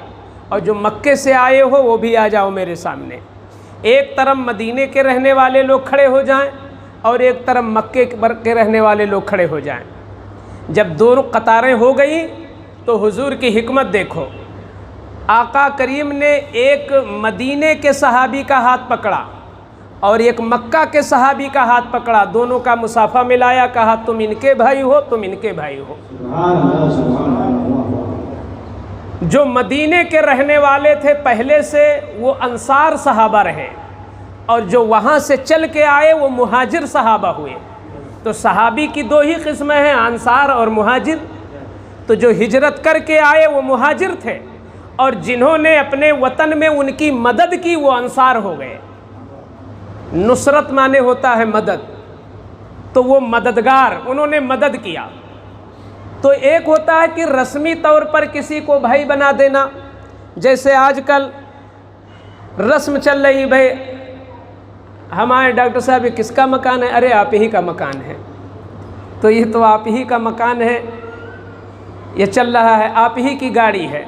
اور جو مکے سے آئے ہو وہ بھی آ جاؤ میرے سامنے. ایک طرف مدینے کے رہنے والے لوگ کھڑے ہو جائیں اور ایک طرف مکے کے رہنے والے لوگ کھڑے ہو جائیں. جب دونوں قطاریں ہو گئیں تو حضور کی حکمت دیکھو. آقا کریم نے ایک مدینے کے صحابی کا ہاتھ پکڑا اور ایک مکہ کے صحابی کا ہاتھ پکڑا, دونوں کا مصافحہ ملایا, کہا تم ان کے بھائی ہو, تم ان کے بھائی ہو. جو مدینے کے رہنے والے تھے پہلے سے وہ انصار صحابہ رہے, اور جو وہاں سے چل کے آئے وہ مہاجر صحابہ ہوئے. تو صحابی کی دو ہی قسمیں ہیں, انصار اور مہاجر. تو جو ہجرت کر کے آئے وہ مہاجر تھے, اور جنہوں نے اپنے وطن میں ان کی مدد کی وہ انصار ہو گئے. نصرت مانے ہوتا ہے مدد, تو وہ مددگار, انہوں نے مدد کیا. تو ایک ہوتا ہے کہ رسمی طور پر کسی کو بھائی بنا دینا, جیسے آج کل رسم چل رہی, بھائی ہمارے ڈاکٹر صاحب یہ کس کا مکان ہے؟ ارے آپ ہی کا مکان ہے. تو یہ تو آپ ہی کا مکان ہے, یہ چل رہا ہے, آپ ہی کی گاڑی ہے.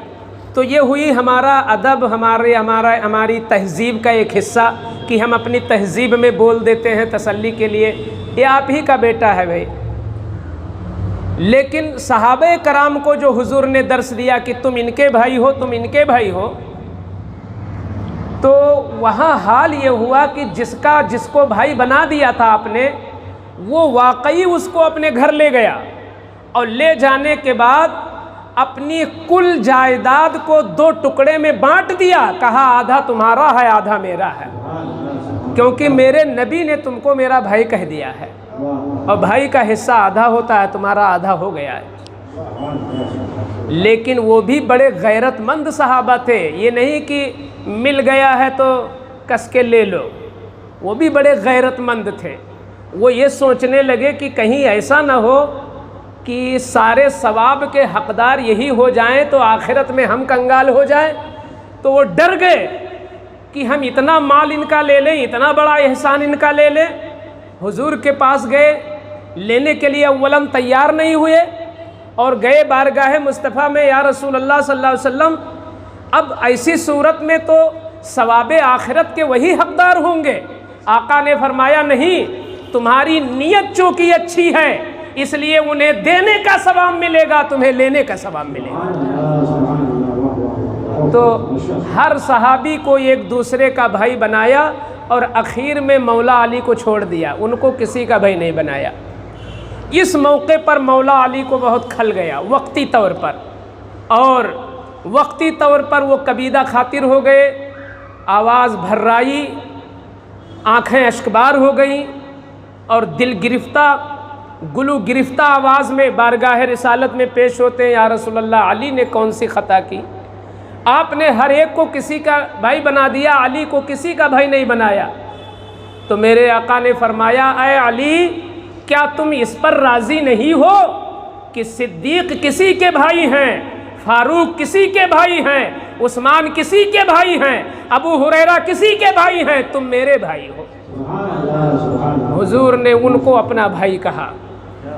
تو یہ ہوئی ہمارا ادب, ہماری تہذیب کا ایک حصہ کہ ہم اپنی تہذیب میں بول دیتے ہیں تسلی کے لیے, یہ آپ ہی کا بیٹا ہے بھائی. لیکن صحابہ کرام کو جو حضور نے درس دیا کہ تم ان کے بھائی ہو, تم ان کے بھائی ہو, تو وہاں حال یہ ہوا کہ جس کو بھائی بنا دیا تھا آپ نے, وہ واقعی اس کو اپنے گھر لے گیا, اور لے جانے کے بعد اپنی کل جائیداد کو 2 ٹکڑے میں بانٹ دیا. کہا آدھا تمہارا ہے, آدھا میرا ہے, کیونکہ میرے نبی نے تم کو میرا بھائی کہہ دیا ہے, اور بھائی کا حصہ آدھا ہوتا ہے, تمہارا آدھا ہو گیا ہے. لیکن وہ بھی بڑے غیرت مند صحابہ تھے، یہ نہیں کہ مل گیا ہے تو کس کے لے لو، وہ بھی بڑے غیرت مند تھے۔ وہ یہ سوچنے لگے کہ کہیں ایسا نہ ہو کہ سارے ثواب کے حقدار یہی ہو جائیں تو آخرت میں ہم کنگال ہو جائیں، تو وہ ڈر گئے کہ ہم اتنا مال ان کا لے لیں، اتنا بڑا احسان ان کا لے لیں۔ حضور کے پاس گئے، لینے کے لیے اولاً تیار نہیں ہوئے اور گئے بارگاہ مصطفیٰ میں، یا رسول اللہ صلی اللہ علیہ وسلم اب ایسی صورت میں تو ثواب آخرت کے وہی حقدار ہوں گے۔ آقا نے فرمایا نہیں، تمہاری نیت چونکہ اچھی ہے اس لیے انہیں دینے کا ثواب ملے گا، تمہیں لینے کا ثواب ملے گا۔ تو ہر صحابی کو ایک دوسرے کا بھائی بنایا اور اخیر میں مولا علی کو چھوڑ دیا، ان کو کسی کا بھائی نہیں بنایا۔ اس موقع پر مولا علی کو بہت کھل گیا وقتی طور پر، اور وقتی طور پر وہ کبیدہ خاطر ہو گئے، آواز بھرائی، آنکھیں اشکبار ہو گئیں اور دل گرفتہ، گلو گرفتہ آواز میں بارگاہ رسالت میں پیش ہوتے ہیں، یا رسول اللہ علی نے کون سی خطا کی؟ آپ نے ہر ایک کو کسی کا بھائی بنا دیا، علی کو کسی کا بھائی نہیں بنایا۔ تو میرے آقا نے فرمایا، اے علی کیا تم اس پر راضی نہیں ہو کہ صدیق کسی کے بھائی ہیں، فاروق کسی کے بھائی ہیں، عثمان کسی کے بھائی ہیں، ابو ہریرہ کسی کے بھائی ہیں، تم میرے بھائی ہو۔ حضور نے ان کو اپنا بھائی کہا،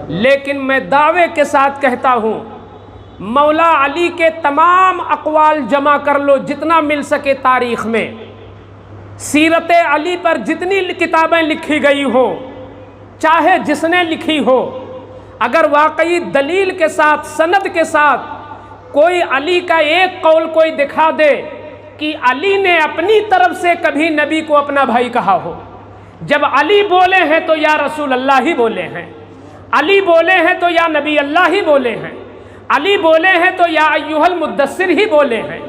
لیکن میں دعوے کے ساتھ کہتا ہوں مولا علی کے تمام اقوال جمع کر لو جتنا مل سکے تاریخ میں، سیرت علی پر جتنی کتابیں لکھی گئی ہوں، چاہے جس نے لکھی ہو، اگر واقعی دلیل کے ساتھ سند کے ساتھ کوئی علی کا ایک قول کوئی دکھا دے کہ علی نے اپنی طرف سے کبھی نبی کو اپنا بھائی کہا ہو، جب علی بولے ہیں تو یا رسول اللہ ہی بولے ہیں، علی بولے ہیں تو یا نبی اللہ ہی بولے ہیں، علی بولے ہیں تو یا ایھا المدثر ہی بولے ہیں،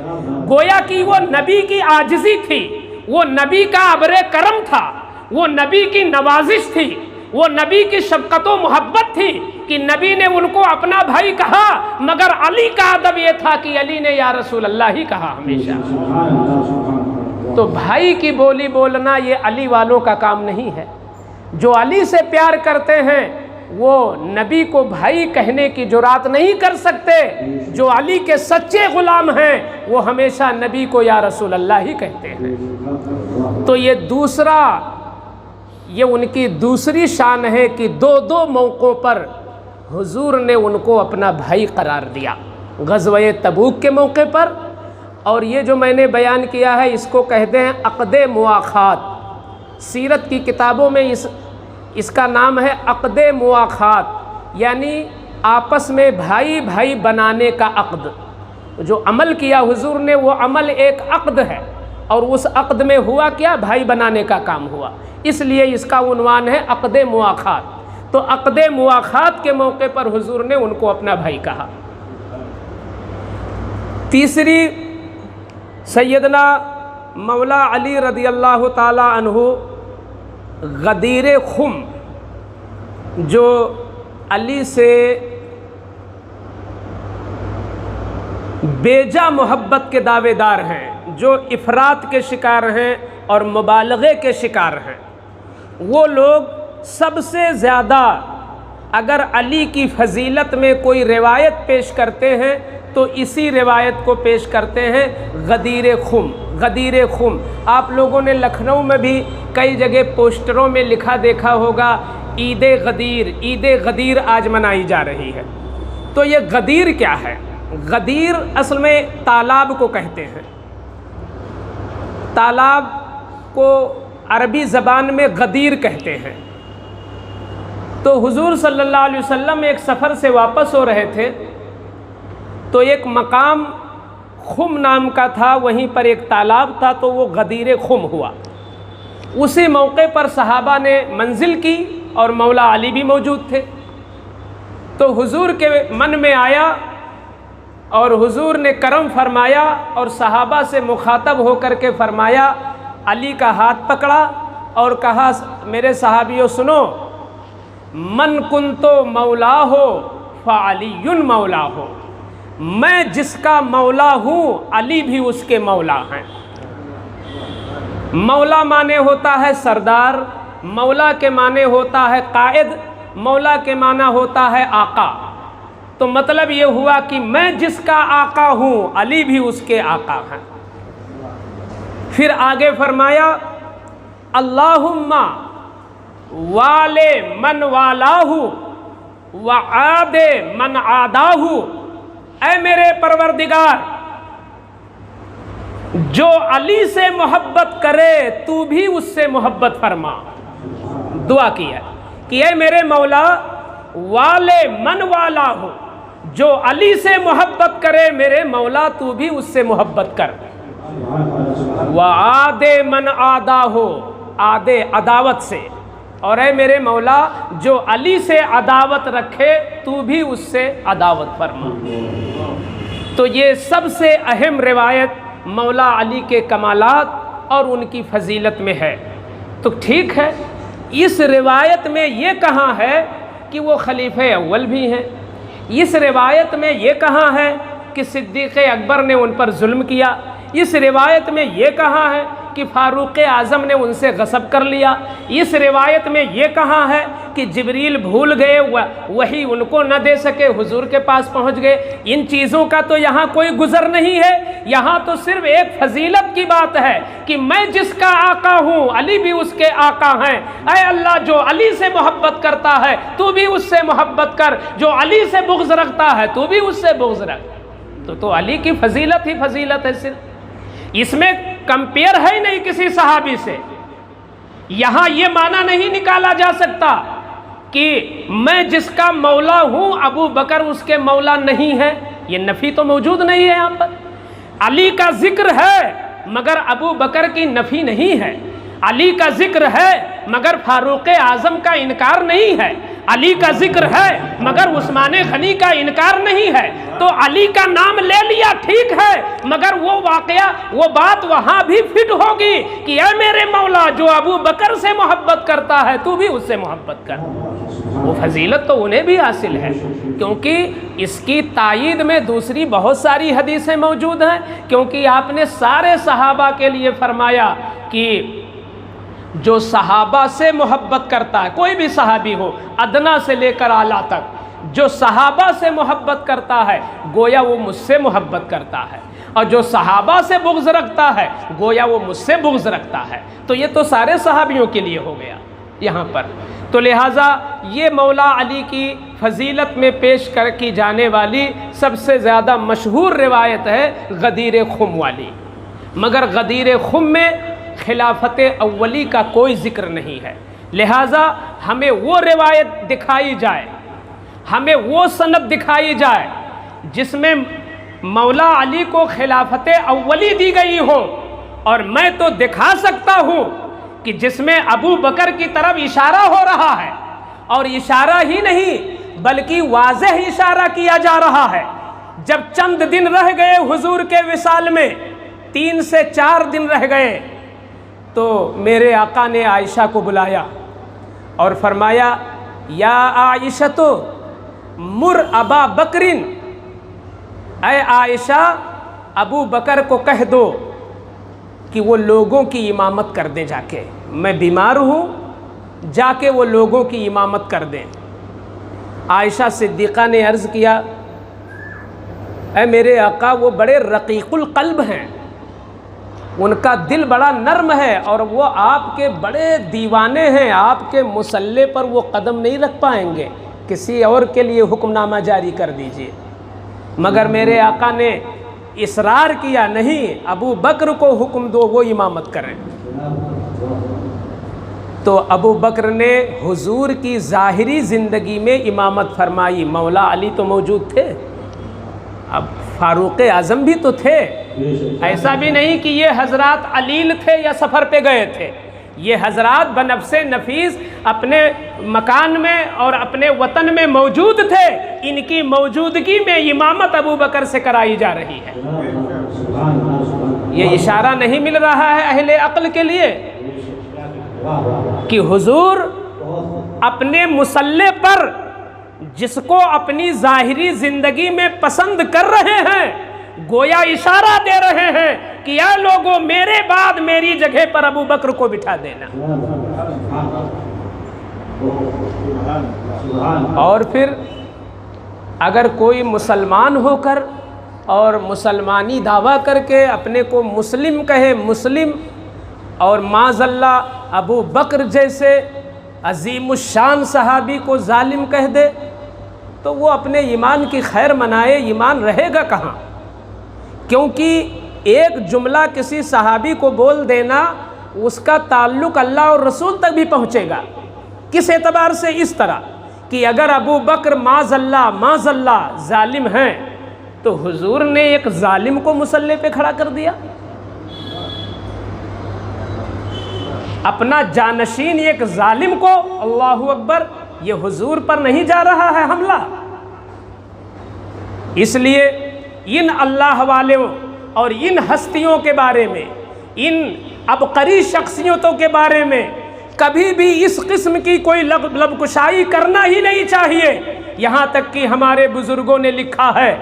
گویا کہ وہ نبی کی عاجزی تھی، وہ نبی کا ابر کرم تھا، وہ نبی کی نوازش تھی، وہ نبی کی شفقت و محبت تھی کہ نبی نے ان کو اپنا بھائی کہا، مگر علی کا ادب یہ تھا کہ علی نے یا رسول اللہ ہی کہا ہمیشہ۔ تو بھائی کی بولی بولنا یہ علی والوں کا کام نہیں ہے۔ جو علی سے پیار کرتے ہیں وہ نبی کو بھائی کہنے کی جرات نہیں کر سکتے، جو علی کے سچے غلام ہیں وہ ہمیشہ نبی کو یا رسول اللہ ہی کہتے ہیں۔ تو یہ ان کی دوسری شان ہے کہ دو موقعوں پر حضور نے ان کو اپنا بھائی قرار دیا، غزوہ تبوک کے موقع پر، اور یہ جو میں نے بیان کیا ہے اس کو کہتے ہیں عقد مواخات۔ سیرت کی کتابوں میں اس کا نام ہے عقد مواخات، یعنی آپس میں بھائی بھائی بنانے کا عقد۔ جو عمل کیا حضور نے وہ عمل ایک عقد ہے، اور اس عقد میں ہوا کیا؟ بھائی بنانے کا کام ہوا، اس لیے اس کا عنوان ہے عقد مواخات۔ تو عقد مواخات کے موقع پر حضور نے ان کو اپنا بھائی کہا۔ تیسری، سیدنا مولا علی رضی اللہ تعالی عنہ غدیر خم، جو علی سے بیجا محبت کے دعوے دار ہیں، جو افراط کے شکار ہیں اور مبالغے کے شکار ہیں، وہ لوگ سب سے زیادہ اگر علی کی فضیلت میں کوئی روایت پیش کرتے ہیں تو اسی روایت کو پیش کرتے ہیں، غدیر خم۔ غدیر خم آپ لوگوں نے لکھنؤ میں بھی کئی جگہ پوسٹروں میں لکھا دیکھا ہوگا، عید غدیر، عید غدیر آج منائی جا رہی ہے۔ تو یہ غدیر کیا ہے؟ غدیر اصل میں تالاب کو کہتے ہیں، تالاب کو عربی زبان میں غدیر کہتے ہیں۔ تو حضور صلی اللہ علیہ وسلم ایک سفر سے واپس ہو رہے تھے، تو ایک مقام خم نام کا تھا، وہیں پر ایک تالاب تھا، تو وہ غدیر خم ہوا۔ اسی موقع پر صحابہ نے منزل کی اور مولا علی بھی موجود تھے۔ تو حضور کے من میں آیا اور حضور نے کرم فرمایا اور صحابہ سے مخاطب ہو کر کے فرمایا، علی کا ہاتھ پکڑا اور کہا، میرے صحابیوں سنو، من کنتو مولا ہو فعلی مولاہ، میں جس کا مولا ہوں علی بھی اس کے مولا ہیں۔ مولا معنی ہوتا ہے سردار، مولا کے معنی ہوتا ہے قائد، مولا کے معنی ہوتا ہے آقا۔ تو مطلب یہ ہوا کہ میں جس کا آقا ہوں علی بھی اس کے آقا ہیں۔ پھر آگے فرمایا اللہم والے من والاہ وعاد من عاداہ، اے میرے پروردگار جو علی سے محبت کرے تو بھی اس سے محبت فرما۔ دعا کی ہے کہ اے میرے مولا والے من والا ہو، جو علی سے محبت کرے میرے مولا تو بھی اس سے محبت کر۔ وعاد من عادہ ہو، عادے عداوت سے، اور اے میرے مولا جو علی سے عداوت رکھے تو بھی اس سے عداوت فرما۔ تو یہ سب سے اہم روایت مولا علی کے کمالات اور ان کی فضیلت میں ہے۔ تو ٹھیک ہے، اس روایت میں یہ کہاں ہے کہ وہ خلیفہ اول بھی ہیں، اس روایت میں یہ کہاں ہے کہ صدیق اکبر نے ان پر ظلم کیا، اس روایت میں یہ کہاں ہے کہ فاروق اعظم نے ان سے غصب کر لیا، اس روایت میں یہ کہاں ہے کہ جبریل بھول گئے وہی ان کو نہ دے سکے حضور کے پاس پہنچ گئے۔ ان چیزوں کا تو یہاں کوئی گزر نہیں ہے، یہاں تو صرف ایک فضیلت کی بات ہے کہ میں جس کا آقا ہوں علی بھی اس کے آقا ہیں۔ اے اللہ جو علی سے محبت کرتا ہے تو بھی اس سے محبت کر، جو علی سے بغض رکھتا ہے تو بھی اس سے بغض رکھ۔ تو علی کی فضیلت ہی فضیلت ہے، صرف اس میں کمپیئر ہے ہی نہیں کسی صحابی سے۔ یہاں یہ معنی نہیں نکالا جا سکتا کہ میں جس کا مولا ہوں ابو بکر اس کے مولا نہیں ہے، یہ نفی تو موجود نہیں ہے یہاں پر۔ علی کا ذکر ہے مگر ابو بکر کی نفی نہیں ہے، علی کا ذکر ہے مگر فاروق اعظم کا انکار نہیں ہے، علی کا ذکر ہے مگر عثمان غنی کا انکار نہیں ہے۔ تو علی کا نام لے لیا ٹھیک ہے، مگر وہ واقعہ وہ بات وہاں بھی فٹ ہوگی کہ اے میرے مولا جو ابو بکر سے محبت کرتا ہے تو بھی اس سے محبت کر۔ وہ فضیلت تو انہیں بھی حاصل ہے، کیونکہ اس کی تائید میں دوسری بہت ساری حدیثیں موجود ہیں، کیونکہ آپ نے سارے صحابہ کے لیے فرمایا کہ جو صحابہ سے محبت کرتا ہے، کوئی بھی صحابی ہو ادنا سے لے کر اعلیٰ تک، جو صحابہ سے محبت کرتا ہے گویا وہ مجھ سے محبت کرتا ہے، اور جو صحابہ سے بغض رکھتا ہے گویا وہ مجھ سے بغض رکھتا ہے۔ تو یہ تو سارے صحابیوں کے لیے ہو گیا یہاں پر۔ تو لہٰذا یہ مولا علی کی فضیلت میں پیش کی جانے والی سب سے زیادہ مشہور روایت ہے غدیر خم والی، مگر غدیر خم میں خلافت اولی کا کوئی ذکر نہیں ہے، لہٰذا ہمیں وہ روایت دکھائی جائے، ہمیں وہ سند دکھائی جائے جس میں مولا علی کو خلافت اولی دی گئی ہو، اور میں تو دکھا سکتا ہوں کہ جس میں ابو بکر کی طرف اشارہ ہو رہا ہے، اور اشارہ ہی نہیں بلکہ واضح اشارہ کیا جا رہا ہے۔ جب چند دن رہ گئے حضور کے وصال میں، 3 سے 4 دن رہ گئے، تو میرے آقا نے عائشہ کو بلایا اور فرمایا یا عائشہ مر ابا بکرن، اے عائشہ ابو بکر کو کہہ دو کہ وہ لوگوں کی امامت کر دیں، جا کے میں بیمار ہوں، جا کے وہ لوگوں کی امامت کر دیں۔ عائشہ صدیقہ نے عرض کیا اے میرے آقا وہ بڑے رقیق القلب ہیں، ان کا دل بڑا نرم ہے، اور وہ آپ کے بڑے دیوانے ہیں، آپ کے مصلے پر وہ قدم نہیں رکھ پائیں گے، کسی اور کے لیے حکم نامہ جاری کر دیجئے۔ مگر میرے آقا نے اصرار کیا نہیں، ابو بکر کو حکم دو وہ امامت کریں۔ تو ابو بکر نے حضور کی ظاہری زندگی میں امامت فرمائی، مولا علی تو موجود تھے، اب فاروق اعظم بھی تو تھے، ایسا بھی نہیں کہ یہ حضرات علیل تھے یا سفر پہ گئے تھے، یہ حضرات بنفس نفیس اپنے مکان میں اور اپنے وطن میں موجود تھے، ان کی موجودگی میں امامت ابو بکر سے کرائی جا رہی ہے۔ یہ اشارہ نہیں مل رہا ہے اہل عقل کے لیے کہ حضور اپنے مصلے پر جس کو اپنی ظاہری زندگی میں پسند کر رہے ہیں، گویا اشارہ دے رہے ہیں کہ یا لوگوں میرے بعد میری جگہ پر ابو بکر کو بٹھا دینا۔ اور پھر اگر کوئی مسلمان ہو کر اور مسلمانی دعویٰ کر کے اپنے کو مسلم کہے، مسلم، اور معاذ اللہ ابو بکر جیسے عظیم الشان صحابی کو ظالم کہہ دے، تو وہ اپنے ایمان کی خیر منائے، ایمان رہے گا کہاں؟ کیونکہ ایک جملہ کسی صحابی کو بول دینا اس کا تعلق اللہ اور رسول تک بھی پہنچے گا۔ کس اعتبار سے؟ اس طرح کہ اگر ابو بکر معاذ اللہ ظالم ہیں تو حضور نے ایک ظالم کو مصلی پہ کھڑا کر دیا، اپنا جانشین ایک ظالم کو، اللہ اکبر، یہ حضور پر نہیں جا رہا ہے حملہ۔ اس لیے ان اللہ والوں اور ان ہستیوں کے بارے میں، ان عبقری شخصیتوں کے بارے میں کبھی بھی اس قسم کی کوئی لب کشائی کرنا ہی نہیں چاہیے۔ یہاں تک کہ ہمارے بزرگوں نے لکھا ہے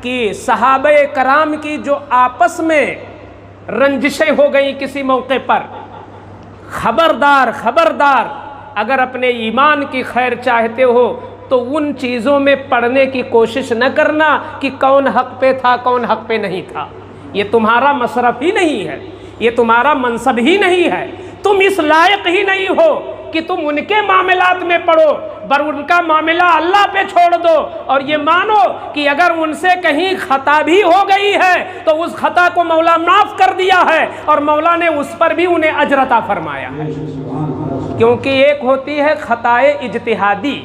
کہ صحابہ کرام کی جو آپس میں رنجشیں ہو گئیں کسی موقع پر، خبردار اگر اپنے ایمان کی خیر چاہتے ہو تو ان چیزوں میں پڑھنے کی کوشش نہ کرنا کہ کون حق پہ تھا کون حق پہ نہیں تھا۔ یہ تمہارا مصرف ہی نہیں ہے، یہ تمہارا منصب ہی نہیں ہے، تم اس لائق ہی نہیں ہو کہ تم ان کے معاملات میں پڑھو، بر ان کا معاملہ اللہ پہ چھوڑ دو، اور یہ مانو کہ اگر ان سے کہیں خطا بھی ہو گئی ہے تو اس خطا کو مولا معاف کر دیا ہے، اور مولا نے اس پر بھی انہیں اجر عطا فرمایا ہے۔ کیونکہ ایک ہوتی ہے خطائے اجتہادی،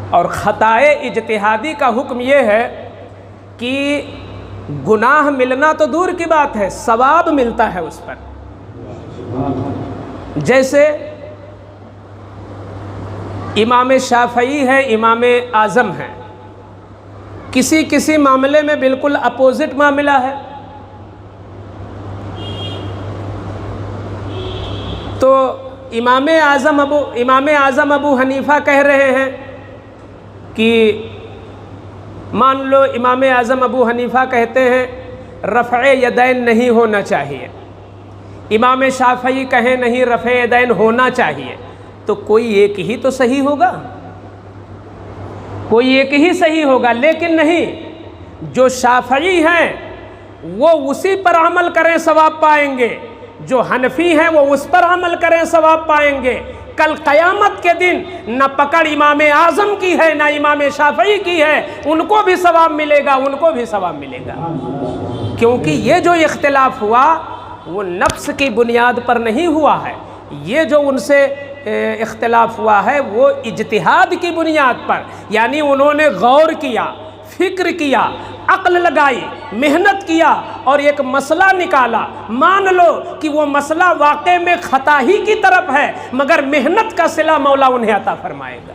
اور خطائے اجتہادی کا حکم یہ ہے کہ گناہ ملنا تو دور کی بات ہے، ثواب ملتا ہے اس پر۔ جیسے امام شافعی ہے، امام اعظم ہے، کسی معاملے میں بالکل اپوزٹ معاملہ ہے، تو امام اعظم ابو حنیفہ کہہ رہے ہیں کہ مان لو امام اعظم ابو حنیفہ کہتے ہیں رفع یدین نہیں ہونا چاہیے، امام شافعی کہیں نہیں رفع یدین ہونا چاہیے، تو کوئی ایک ہی تو صحیح ہوگا، کوئی ایک ہی صحیح ہوگا۔ لیکن نہیں، جو شافعی ہیں وہ اسی پر عمل کریں ثواب پائیں گے، جو حنفی ہیں وہ اس پر عمل کریں ثواب پائیں گے۔ کل قیامت کے دن نہ پکڑ امام اعظم کی ہے نہ امام شافعی کی ہے، ان کو بھی ثواب ملے گا، ان کو بھی ثواب ملے گا، کیونکہ یہ جو اختلاف ہوا وہ نفس کی بنیاد پر نہیں ہوا ہے، یہ جو ان سے اختلاف ہوا ہے وہ اجتہاد کی بنیاد پر، یعنی انہوں نے غور کیا، فکر کیا، عقل لگائی، محنت کیا اور ایک مسئلہ نکالا۔ مان لو کہ وہ مسئلہ واقع میں خطا ہی کی طرف ہے، مگر محنت کا صلہ مولا انہیں عطا فرمائے گا۔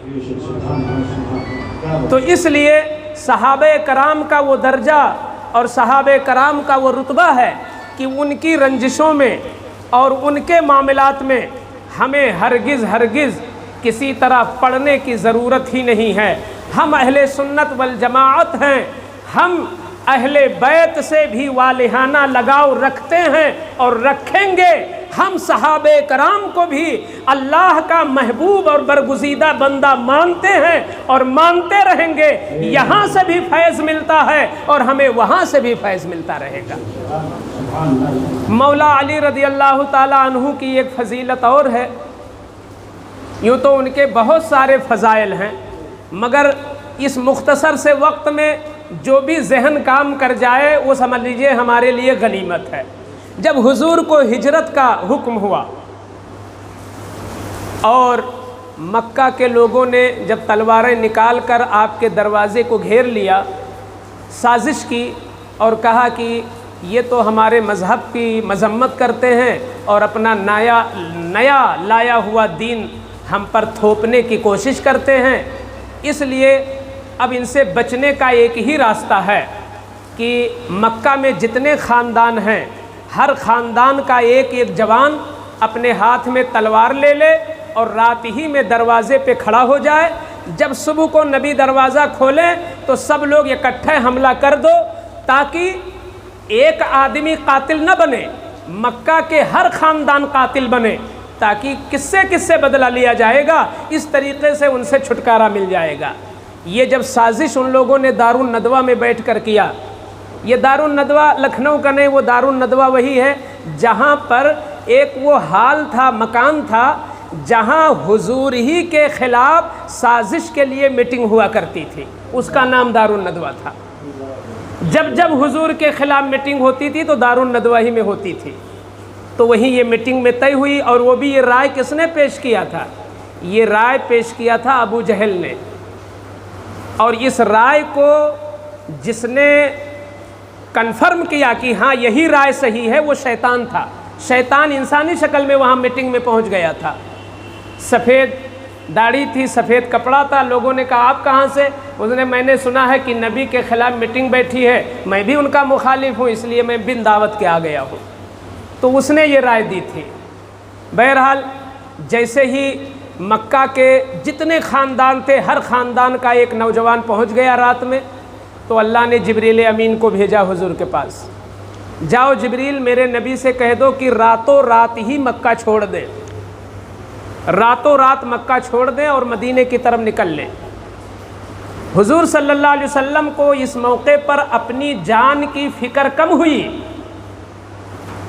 تو اس لیے صحابہ کرام کا وہ درجہ اور صحابہ کرام کا وہ رتبہ ہے کہ ان کی رنجشوں میں اور ان کے معاملات میں ہمیں ہرگز کسی طرح پڑھنے کی ضرورت ہی نہیں ہے۔ ہم اہل سنت والجماعت ہیں، ہم اہل بیت سے بھی والہانہ لگاؤ رکھتے ہیں اور رکھیں گے۔ ہم صحابہ کرام کو بھی اللہ کا محبوب اور برگزیدہ بندہ مانتے ہیں اور مانتے رہیں گے۔ یہاں سے بھی فیض ملتا ہے اور ہمیں وہاں سے بھی فیض ملتا رہے گا۔ مولا علی رضی اللہ تعالیٰ عنہ کی ایک فضیلت اور ہے، یوں تو ان کے بہت سارے فضائل ہیں، مگر اس مختصر سے وقت میں جو بھی ذہن کام کر جائے وہ سمجھ لیجئے ہمارے لیے غنیمت ہے۔ جب حضور کو ہجرت کا حکم ہوا اور مکہ کے لوگوں نے جب تلواریں نکال کر آپ کے دروازے کو گھیر لیا، سازش کی اور کہا کہ یہ تو ہمارے مذہب کی مذمت کرتے ہیں اور اپنا نیا لایا ہوا دین ہم پر تھوپنے کی کوشش کرتے ہیں، اس لیے اب ان سے بچنے کا ایک ہی راستہ ہے کہ مکہ میں جتنے خاندان ہیں ہر خاندان کا ایک جوان اپنے ہاتھ میں تلوار لے لے اور رات ہی میں دروازے پہ کھڑا ہو جائے، جب صبح کو نبی دروازہ کھولیں تو سب لوگ اکٹھے حملہ کر دو تاکہ ایک آدمی قاتل نہ بنے، مکہ کے ہر خاندان قاتل بنے، تاکہ کس سے بدلہ لیا جائے گا، اس طریقے سے ان سے چھٹکارا مل جائے گا۔ یہ جب سازش ان لوگوں نے دارالندوہ میں بیٹھ کر کیا، یہ دارالندوہ لکھنؤ کا نہیں، وہ دارالندوہ وہی ہے جہاں پر ایک وہ حال تھا، مکان تھا جہاں حضور ہی کے خلاف سازش کے لیے میٹنگ ہوا کرتی تھی، اس کا نام دارالندوہ تھا۔ جب حضور کے خلاف میٹنگ ہوتی تھی تو دارالندوہ ہی میں ہوتی تھی، تو وہیں یہ میٹنگ میں طے ہوئی، اور وہ بھی یہ رائے کس نے پیش کیا تھا؟ یہ رائے پیش کیا تھا ابو جہل نے، اور اس رائے کو جس نے کنفرم کیا کہ ہاں یہی رائے صحیح ہے وہ شیطان تھا۔ شیطان انسانی شکل میں وہاں میٹنگ میں پہنچ گیا تھا، سفید داڑھی تھی، سفید کپڑا تھا۔ لوگوں نے کہا آپ کہاں سے؟ اس نے میں نے سنا ہے کہ نبی کے خلاف میٹنگ بیٹھی ہے، میں بھی ان کا مخالف ہوں، اس لیے میں بن دعوت کے آ گیا ہوں۔ تو اس نے یہ رائے دی تھی۔ بہرحال جیسے ہی مکہ کے جتنے خاندان تھے ہر خاندان کا ایک نوجوان پہنچ گیا رات میں، تو اللہ نے جبریل امین کو بھیجا حضور کے پاس، جاؤ جبریل میرے نبی سے کہہ دو کہ راتوں رات ہی مکہ چھوڑ دیں، راتوں رات مکہ چھوڑ دیں اور مدینے کی طرف نکل لیں۔ حضور صلی اللہ علیہ وسلم کو اس موقع پر اپنی جان کی فکر کم ہوئی۔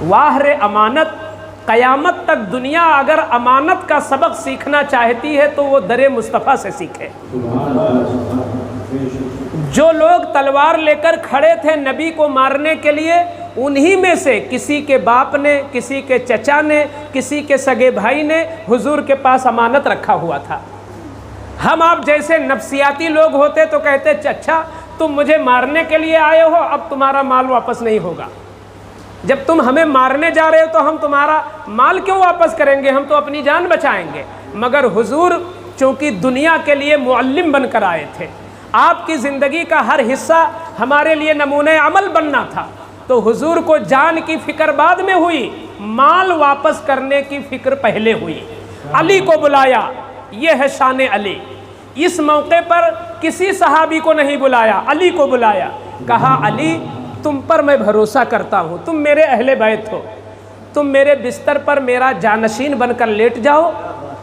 واہر امانت، قیامت تک دنیا اگر امانت کا سبق سیکھنا چاہتی ہے تو وہ در مصطفیٰ سے سیکھے۔ جو لوگ تلوار لے کر کھڑے تھے نبی کو مارنے کے لیے، انہی میں سے کسی کے باپ نے، کسی کے چچا نے، کسی کے سگے بھائی نے حضور کے پاس امانت رکھا ہوا تھا۔ ہم آپ جیسے نفسیاتی لوگ ہوتے تو کہتے اچھا تم مجھے مارنے کے لیے آئے ہو، اب تمہارا مال واپس نہیں ہوگا، جب تم ہمیں مارنے جا رہے ہو تو ہم تمہارا مال کیوں واپس کریں گے، ہم تو اپنی جان بچائیں گے۔ مگر حضور چونکہ دنیا کے لیے معلم بن کر آئے تھے، آپ کی زندگی کا ہر حصہ ہمارے لیے نمونہ عمل بننا تھا، تو حضور کو جان کی فکر بعد میں ہوئی، مال واپس کرنے کی فکر پہلے ہوئی۔ علی کو بلایا، یہ ہے شان علی۔ اس موقع پر کسی صحابی کو نہیں بلایا، علی کو بلایا، کہا علی تم پر میں بھروسہ کرتا ہوں، تم میرے اہل بیت ہو، تم میرے بستر پر میرا جانشین بن کر لیٹ جاؤ،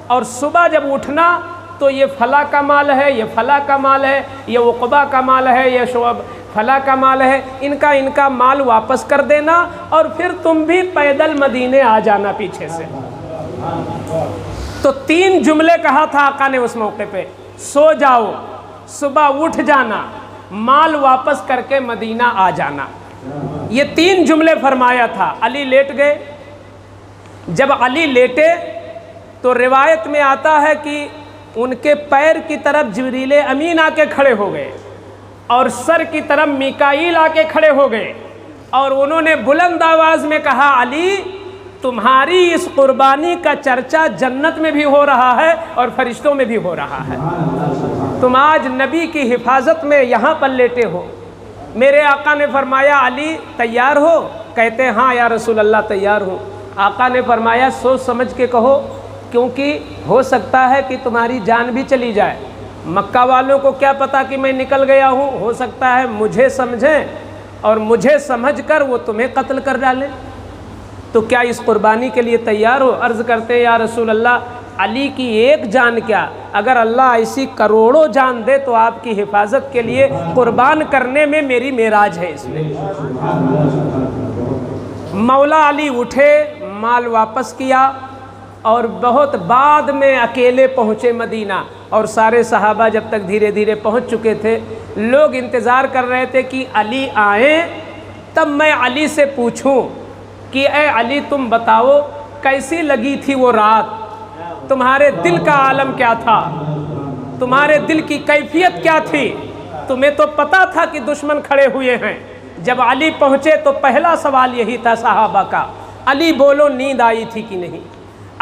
اور صبح جب اٹھنا تو یہ فلاں کا مال ہے، یہ فلاں کا مال ہے، یہ عقبہ کا مال ہے، یہ شعب فلاں کا مال ہے، ان کا مال واپس کر دینا، اور پھر تم بھی پیدل مدینے آ جانا پیچھے سے۔ تو 3 جملے کہا تھا آقا نے اس موقع پہ، سو جاؤ، صبح اٹھ جانا، مال واپس کر کے مدینہ آ جانا، یہ 3 جملے فرمایا تھا۔ علی لیٹ گئے۔ جب علی لیٹے تو روایت میں آتا ہے کہ ان کے پیر کی طرف جبریل امین آ کے کھڑے ہو گئے، اور سر کی طرف میکائیل آ کے کھڑے ہو گئے، اور انہوں نے بلند آواز میں کہا علی تمہاری اس قربانی کا چرچا جنت میں بھی ہو رہا ہے اور فرشتوں میں بھی ہو رہا ہے، تم آج نبی کی حفاظت میں یہاں پر لیٹے ہو۔ میرے آقا نے فرمایا علی تیار ہو؟ کہتے ہاں یا رسول اللہ تیار ہوں۔ آقا نے فرمایا سوچ سمجھ کے کہو، کیونکہ ہو سکتا ہے کہ تمہاری جان بھی چلی جائے، مکہ والوں کو کیا پتا کہ میں نکل گیا ہوں، ہو سکتا ہے مجھے سمجھیں اور مجھے سمجھ کر وہ تمہیں قتل کر ڈالیں، تو کیا اس قربانی کے لیے تیار ہو؟ عرض کرتے یا رسول اللہ علی کی ایک جان کیا، اگر اللہ ایسی کروڑوں جان دے تو آپ کی حفاظت کے لیے قربان کرنے میں میری معراج ہے اس میں۔ مولا علی اٹھے، مال واپس کیا، اور بہت بعد میں اکیلے پہنچے مدینہ، اور سارے صحابہ جب تک دھیرے دھیرے پہنچ چکے تھے، لوگ انتظار کر رہے تھے کہ علی آئیں تب میں علی سے پوچھوں کہ اے علی تم بتاؤ کیسی لگی تھی وہ رات، تمہارے دل کا عالم کیا تھا، تمہارے دل کی کیفیت کیا تھی، تمہیں تو پتہ تھا کہ دشمن کھڑے ہوئے ہیں۔ جب علی پہنچے تو پہلا سوال یہی تھا صحابہ کا، علی بولو نیند آئی تھی کہ نہیں،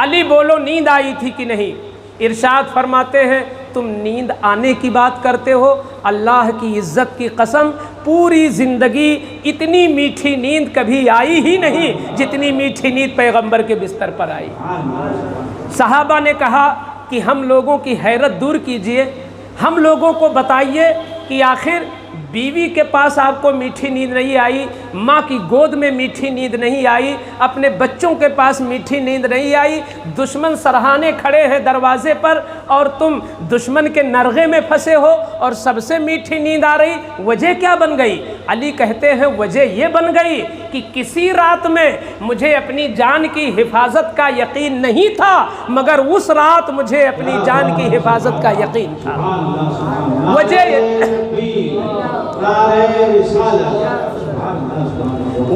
علی بولو نیند آئی تھی کہ نہیں۔ ارشاد فرماتے ہیں تم نیند آنے کی بات کرتے ہو، اللہ کی عزت کی قسم پوری زندگی اتنی میٹھی نیند کبھی آئی ہی نہیں جتنی میٹھی نیند پیغمبر کے بستر پر آئی۔ صحابہ نے کہا کہ ہم لوگوں کی حیرت دور کیجئے، ہم لوگوں کو بتائیے کہ آخر بیوی کے پاس آپ کو میٹھی نیند نہیں آئی، ماں کی گود میں میٹھی نیند نہیں آئی، اپنے بچوں کے پاس میٹھی نیند نہیں آئی، دشمن سرہانے کھڑے ہیں دروازے پر اور تم دشمن کے نرغے میں پھنسے ہو اور سب سے میٹھی نیند آ رہی، وجہ کیا بن گئی؟ علی کہتے ہیں وجہ یہ بن گئی کہ کسی رات میں مجھے اپنی جان کی حفاظت کا یقین نہیں تھا، مگر اس رات مجھے اپنی جان کی حفاظت کا یقین تھا۔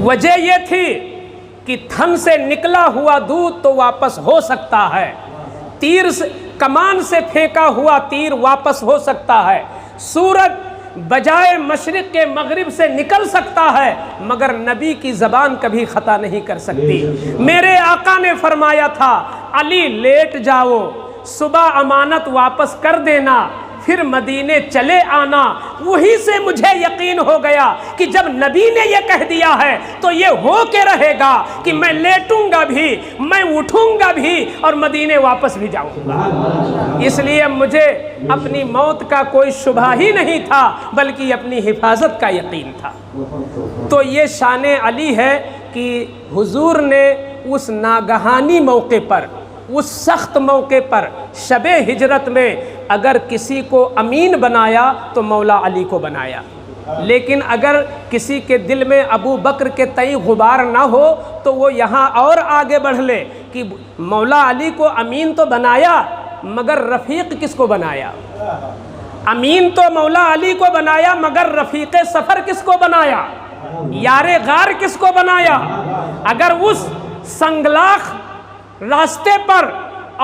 وجہ یہ تھی کہ تھن سے نکلا ہوا دودھ تو واپس ہو سکتا ہے، تیر سے کمان سے پھینکا ہوا تیر واپس ہو سکتا ہے، سورج بجائے مشرق کے مغرب سے نکل سکتا ہے، مگر نبی کی زبان کبھی خطا نہیں کر سکتی۔ میرے آقا نے فرمایا تھا علی لیٹ جاؤ، صبح امانت واپس کر دینا، پھر مدینے چلے آنا۔ وہی سے مجھے یقین ہو گیا کہ جب نبی نے یہ کہہ دیا ہے تو یہ ہو کے رہے گا کہ میں لیٹوں گا بھی، میں اٹھوں گا بھی اور مدینے واپس بھی جاؤں گا۔ اس لیے مجھے اپنی موت کا کوئی شبہ ہی نہیں تھا، بلکہ اپنی حفاظت کا یقین تھا۔ تو یہ شان علی ہے کہ حضور نے اس ناگہانی موقع پر، اس سخت موقع پر، شب ہجرت میں اگر کسی کو امین بنایا تو مولا علی کو بنایا، لیکن اگر کسی کے دل میں ابو بکر کے تئیں غبار نہ ہو تو وہ یہاں اور آگے بڑھ لے کہ مولا علی کو امین تو بنایا، مگر رفیق کس کو بنایا؟ امین تو مولا علی کو بنایا، مگر رفیق سفر کس کو بنایا؟ یار غار کس کو بنایا؟ اگر اس سنگلاخ راستے پر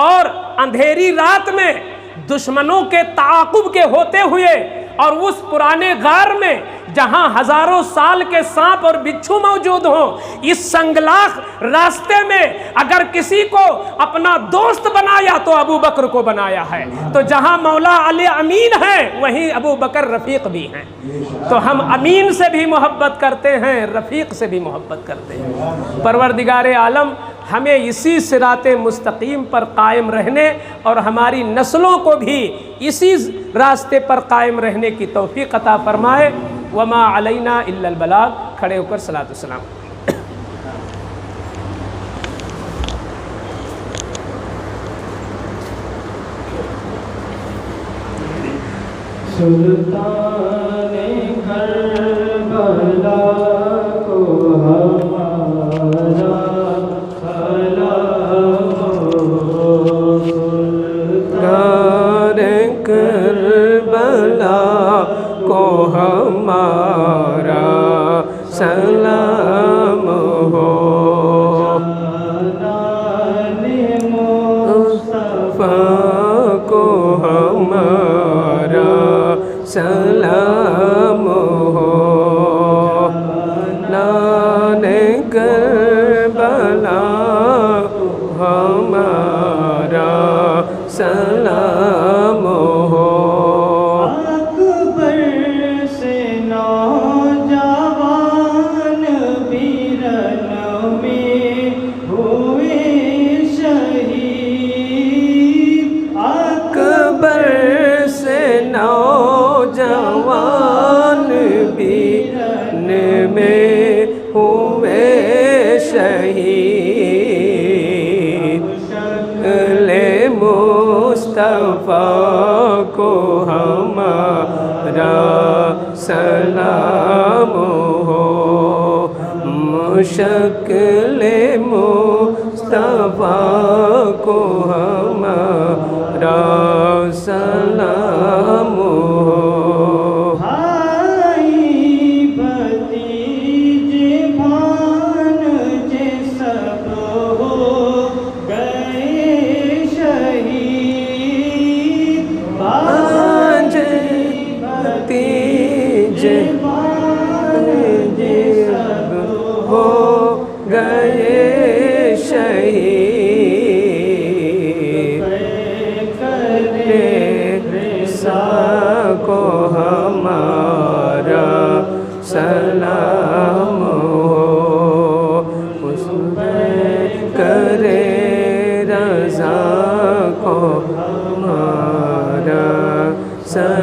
اور اندھیری رات میں دشمنوں کے تعاقب کے ہوتے ہوئے اور اس پرانے غار میں جہاں ہزاروں سال کے سانپ اور بچھو موجود ہوں، اس سنگلاخ راستے میں اگر کسی کو اپنا دوست بنایا تو ابو بکر کو بنایا ہے۔ تو جہاں مولا علی امین ہے وہیں ابو بکر رفیق بھی ہیں۔ تو ہم امین سے بھی محبت کرتے ہیں، رفیق سے بھی محبت کرتے ہیں۔ پروردگار عالم ہمیں اسی صراط مستقیم پر قائم رہنے اور ہماری نسلوں کو بھی اسی راستے پر قائم رہنے کی توفیق عطا فرمائے۔ وما علینا الا البلاغ۔ کھڑے ہو کر صلاۃ والسلام۔ سلطان کربلا کو ہمارا سلام ہو، مصطفیٰ کو ہمارا سلام ہو، نان کربلا ہمارا سلام ہو۔ مصطفیٰ کو ہمارا سلام ہو، مشکل مصطفیٰ کو ہمارا سلام ہو۔ سلام ہو، اس میں کرے رضا کو ہمارا سلام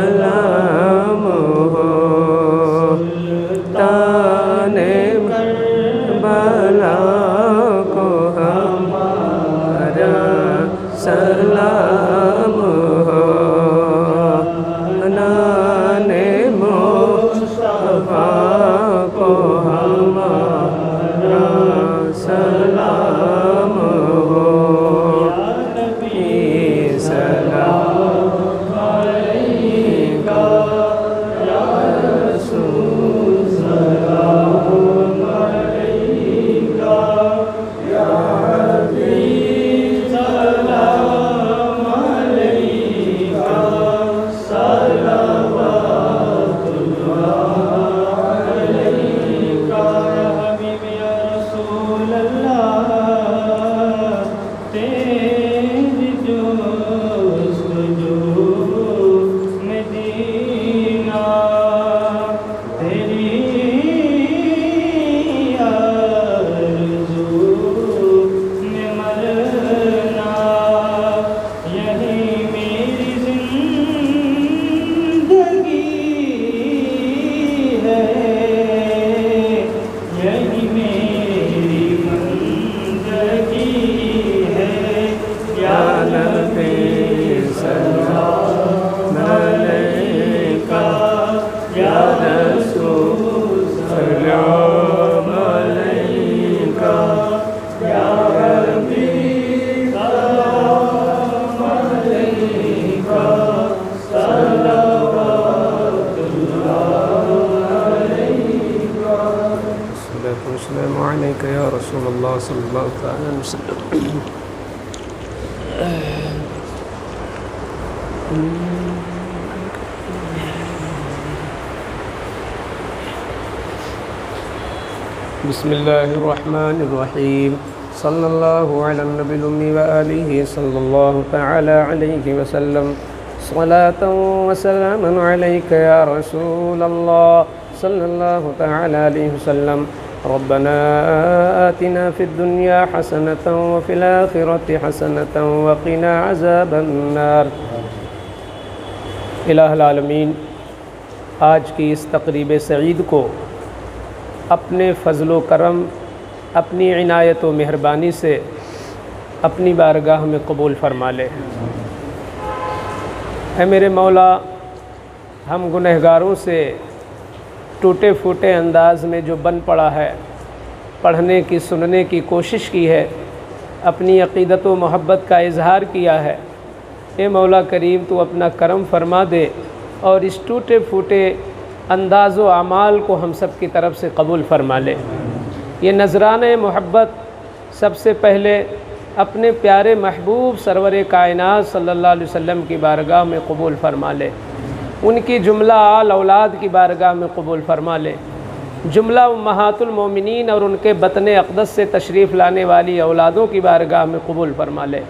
سلام علیکہ یا ربی سلام علیکہ صلوات اللہ علیکہ الصلاة والسلام علیکہ یا رسول اللہ صلی اللہ علیہ وسلم. بسم اللہ الرحمن الرحیم صلی اللہ علی النبی الأمی وآلہ صلی اللہ تعالی علیہ وسلم. صلاة وسلاما علیک یا رسول اللہ صلی اللہ تعالی علیہ وسلم. ربنا آتنا فی الدنیا حسنة وفی الآخرة حسنة وقنا عذاب النار. الہ العالمین، آج کی اس تقریب سعید کو اپنے فضل و کرم، اپنی عنایت و مہربانی سے اپنی بارگاہ میں قبول فرما لے. اے میرے مولا، ہم گنہگاروں سے ٹوٹے پھوٹے انداز میں جو بن پڑا ہے، پڑھنے کی سننے کی کوشش کی ہے، اپنی عقیدت و محبت کا اظہار کیا ہے، اے مولا کریم تو اپنا کرم فرما دے اور اس ٹوٹے پھوٹے انداز و اعمال کو ہم سب کی طرف سے قبول فرما لے. یہ نذرانہ محبت سب سے پہلے اپنے پیارے محبوب سرور کائنات صلی اللہ علیہ وسلم کی بارگاہ میں قبول فرما لے. ان کی جملہ آل اولاد کی بارگاہ میں قبول فرما لے. جملہ امہات المومنین اور ان کے بطن اقدس سے تشریف لانے والی اولادوں کی بارگاہ میں قبول فرما لے.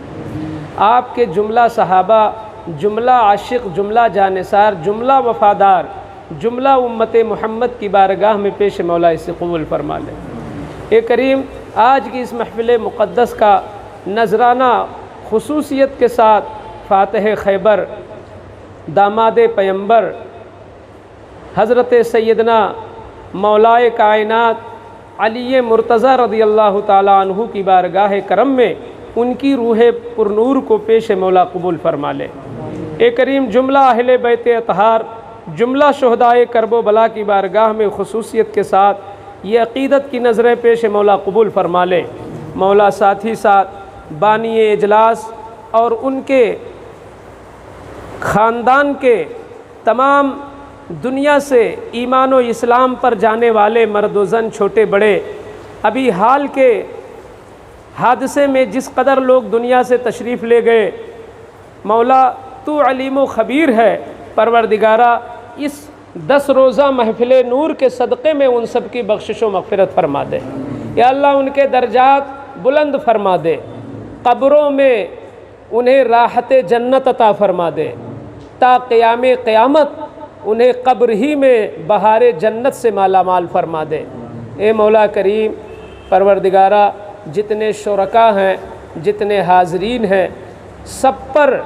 آپ کے جملہ صحابہ، جملہ عاشق، جملہ جانثار، جملہ وفادار، جملہ امت محمد کی بارگاہ میں پیش مولا اسے قبول فرما لے. اے کریم، آج کی اس محفل مقدس کا نذرانہ خصوصیت کے ساتھ فاتح خیبر، داماد پیمبر حضرت سیدنا مولائے کائنات علی مرتضیٰ رضی اللہ تعالیٰ عنہ کی بارگاہ کرم میں ان کی روح پرنور کو پیش مولا قبول فرما لے. اے کریم، جملہ اہل بیت اطہار، جملہ شہدائے کرب و بلا کی بارگاہ میں خصوصیت کے ساتھ یہ عقیدت کی نظریں پیش مولا قبول فرما لے. مولا ساتھ ہی ساتھ بانی اجلاس اور ان کے خاندان کے تمام دنیا سے ایمان و اسلام پر جانے والے مرد و زن، چھوٹے بڑے، ابھی حال کے حادثے میں جس قدر لوگ دنیا سے تشریف لے گئے، مولا تو علیم و خبیر ہے. پروردگارہ، اس 10 روزہ محفل نور کے صدقے میں ان سب کی بخشش و مغفرت فرما دے. یا اللہ، ان کے درجات بلند فرما دے، قبروں میں انہیں راحت جنت عطا فرما دے، تا قیام قیامت انہیں قبر ہی میں بہار جنت سے مالا مال فرما دے. اے مولا کریم، پروردگارہ، جتنے شرکاء ہیں، جتنے حاضرین ہیں، سب پر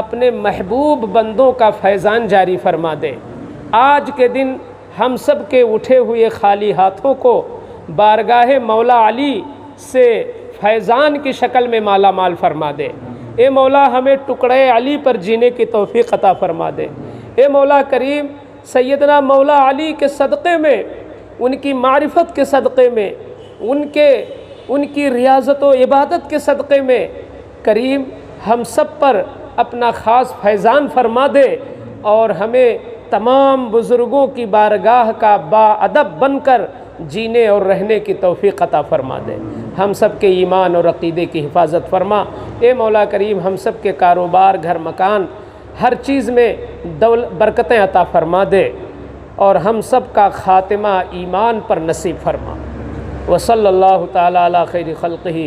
اپنے محبوب بندوں کا فیضان جاری فرما دے. آج کے دن ہم سب کے اٹھے ہوئے خالی ہاتھوں کو بارگاہ مولا علی سے فیضان کی شکل میں مالا مال فرما دے. اے مولا، ہمیں ٹکڑے علی پر جینے کی توفیق عطا فرما دے. اے مولا کریم، سیدنا مولا علی کے صدقے میں، ان کی معرفت کے صدقے میں، ان کی ریاضت و عبادت کے صدقے میں کریم ہم سب پر اپنا خاص فیضان فرما دے اور ہمیں تمام بزرگوں کی بارگاہ کا با ادب بن کر جینے اور رہنے کی توفیق عطا فرما دے. ہم سب کے ایمان اور عقیدے کی حفاظت فرما. اے مولا کریم، ہم سب کے کاروبار، گھر مکان، ہر چیز میں برکتیں عطا فرما دے اور ہم سب کا خاتمہ ایمان پر نصیب فرما. وصلی اللہ تعالی علی خیر خلقہ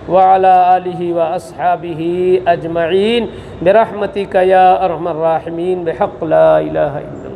وعلی آلہ واصحابہ اجمعین برحمتک یا ارحم الراحمین بحق لا الہ الا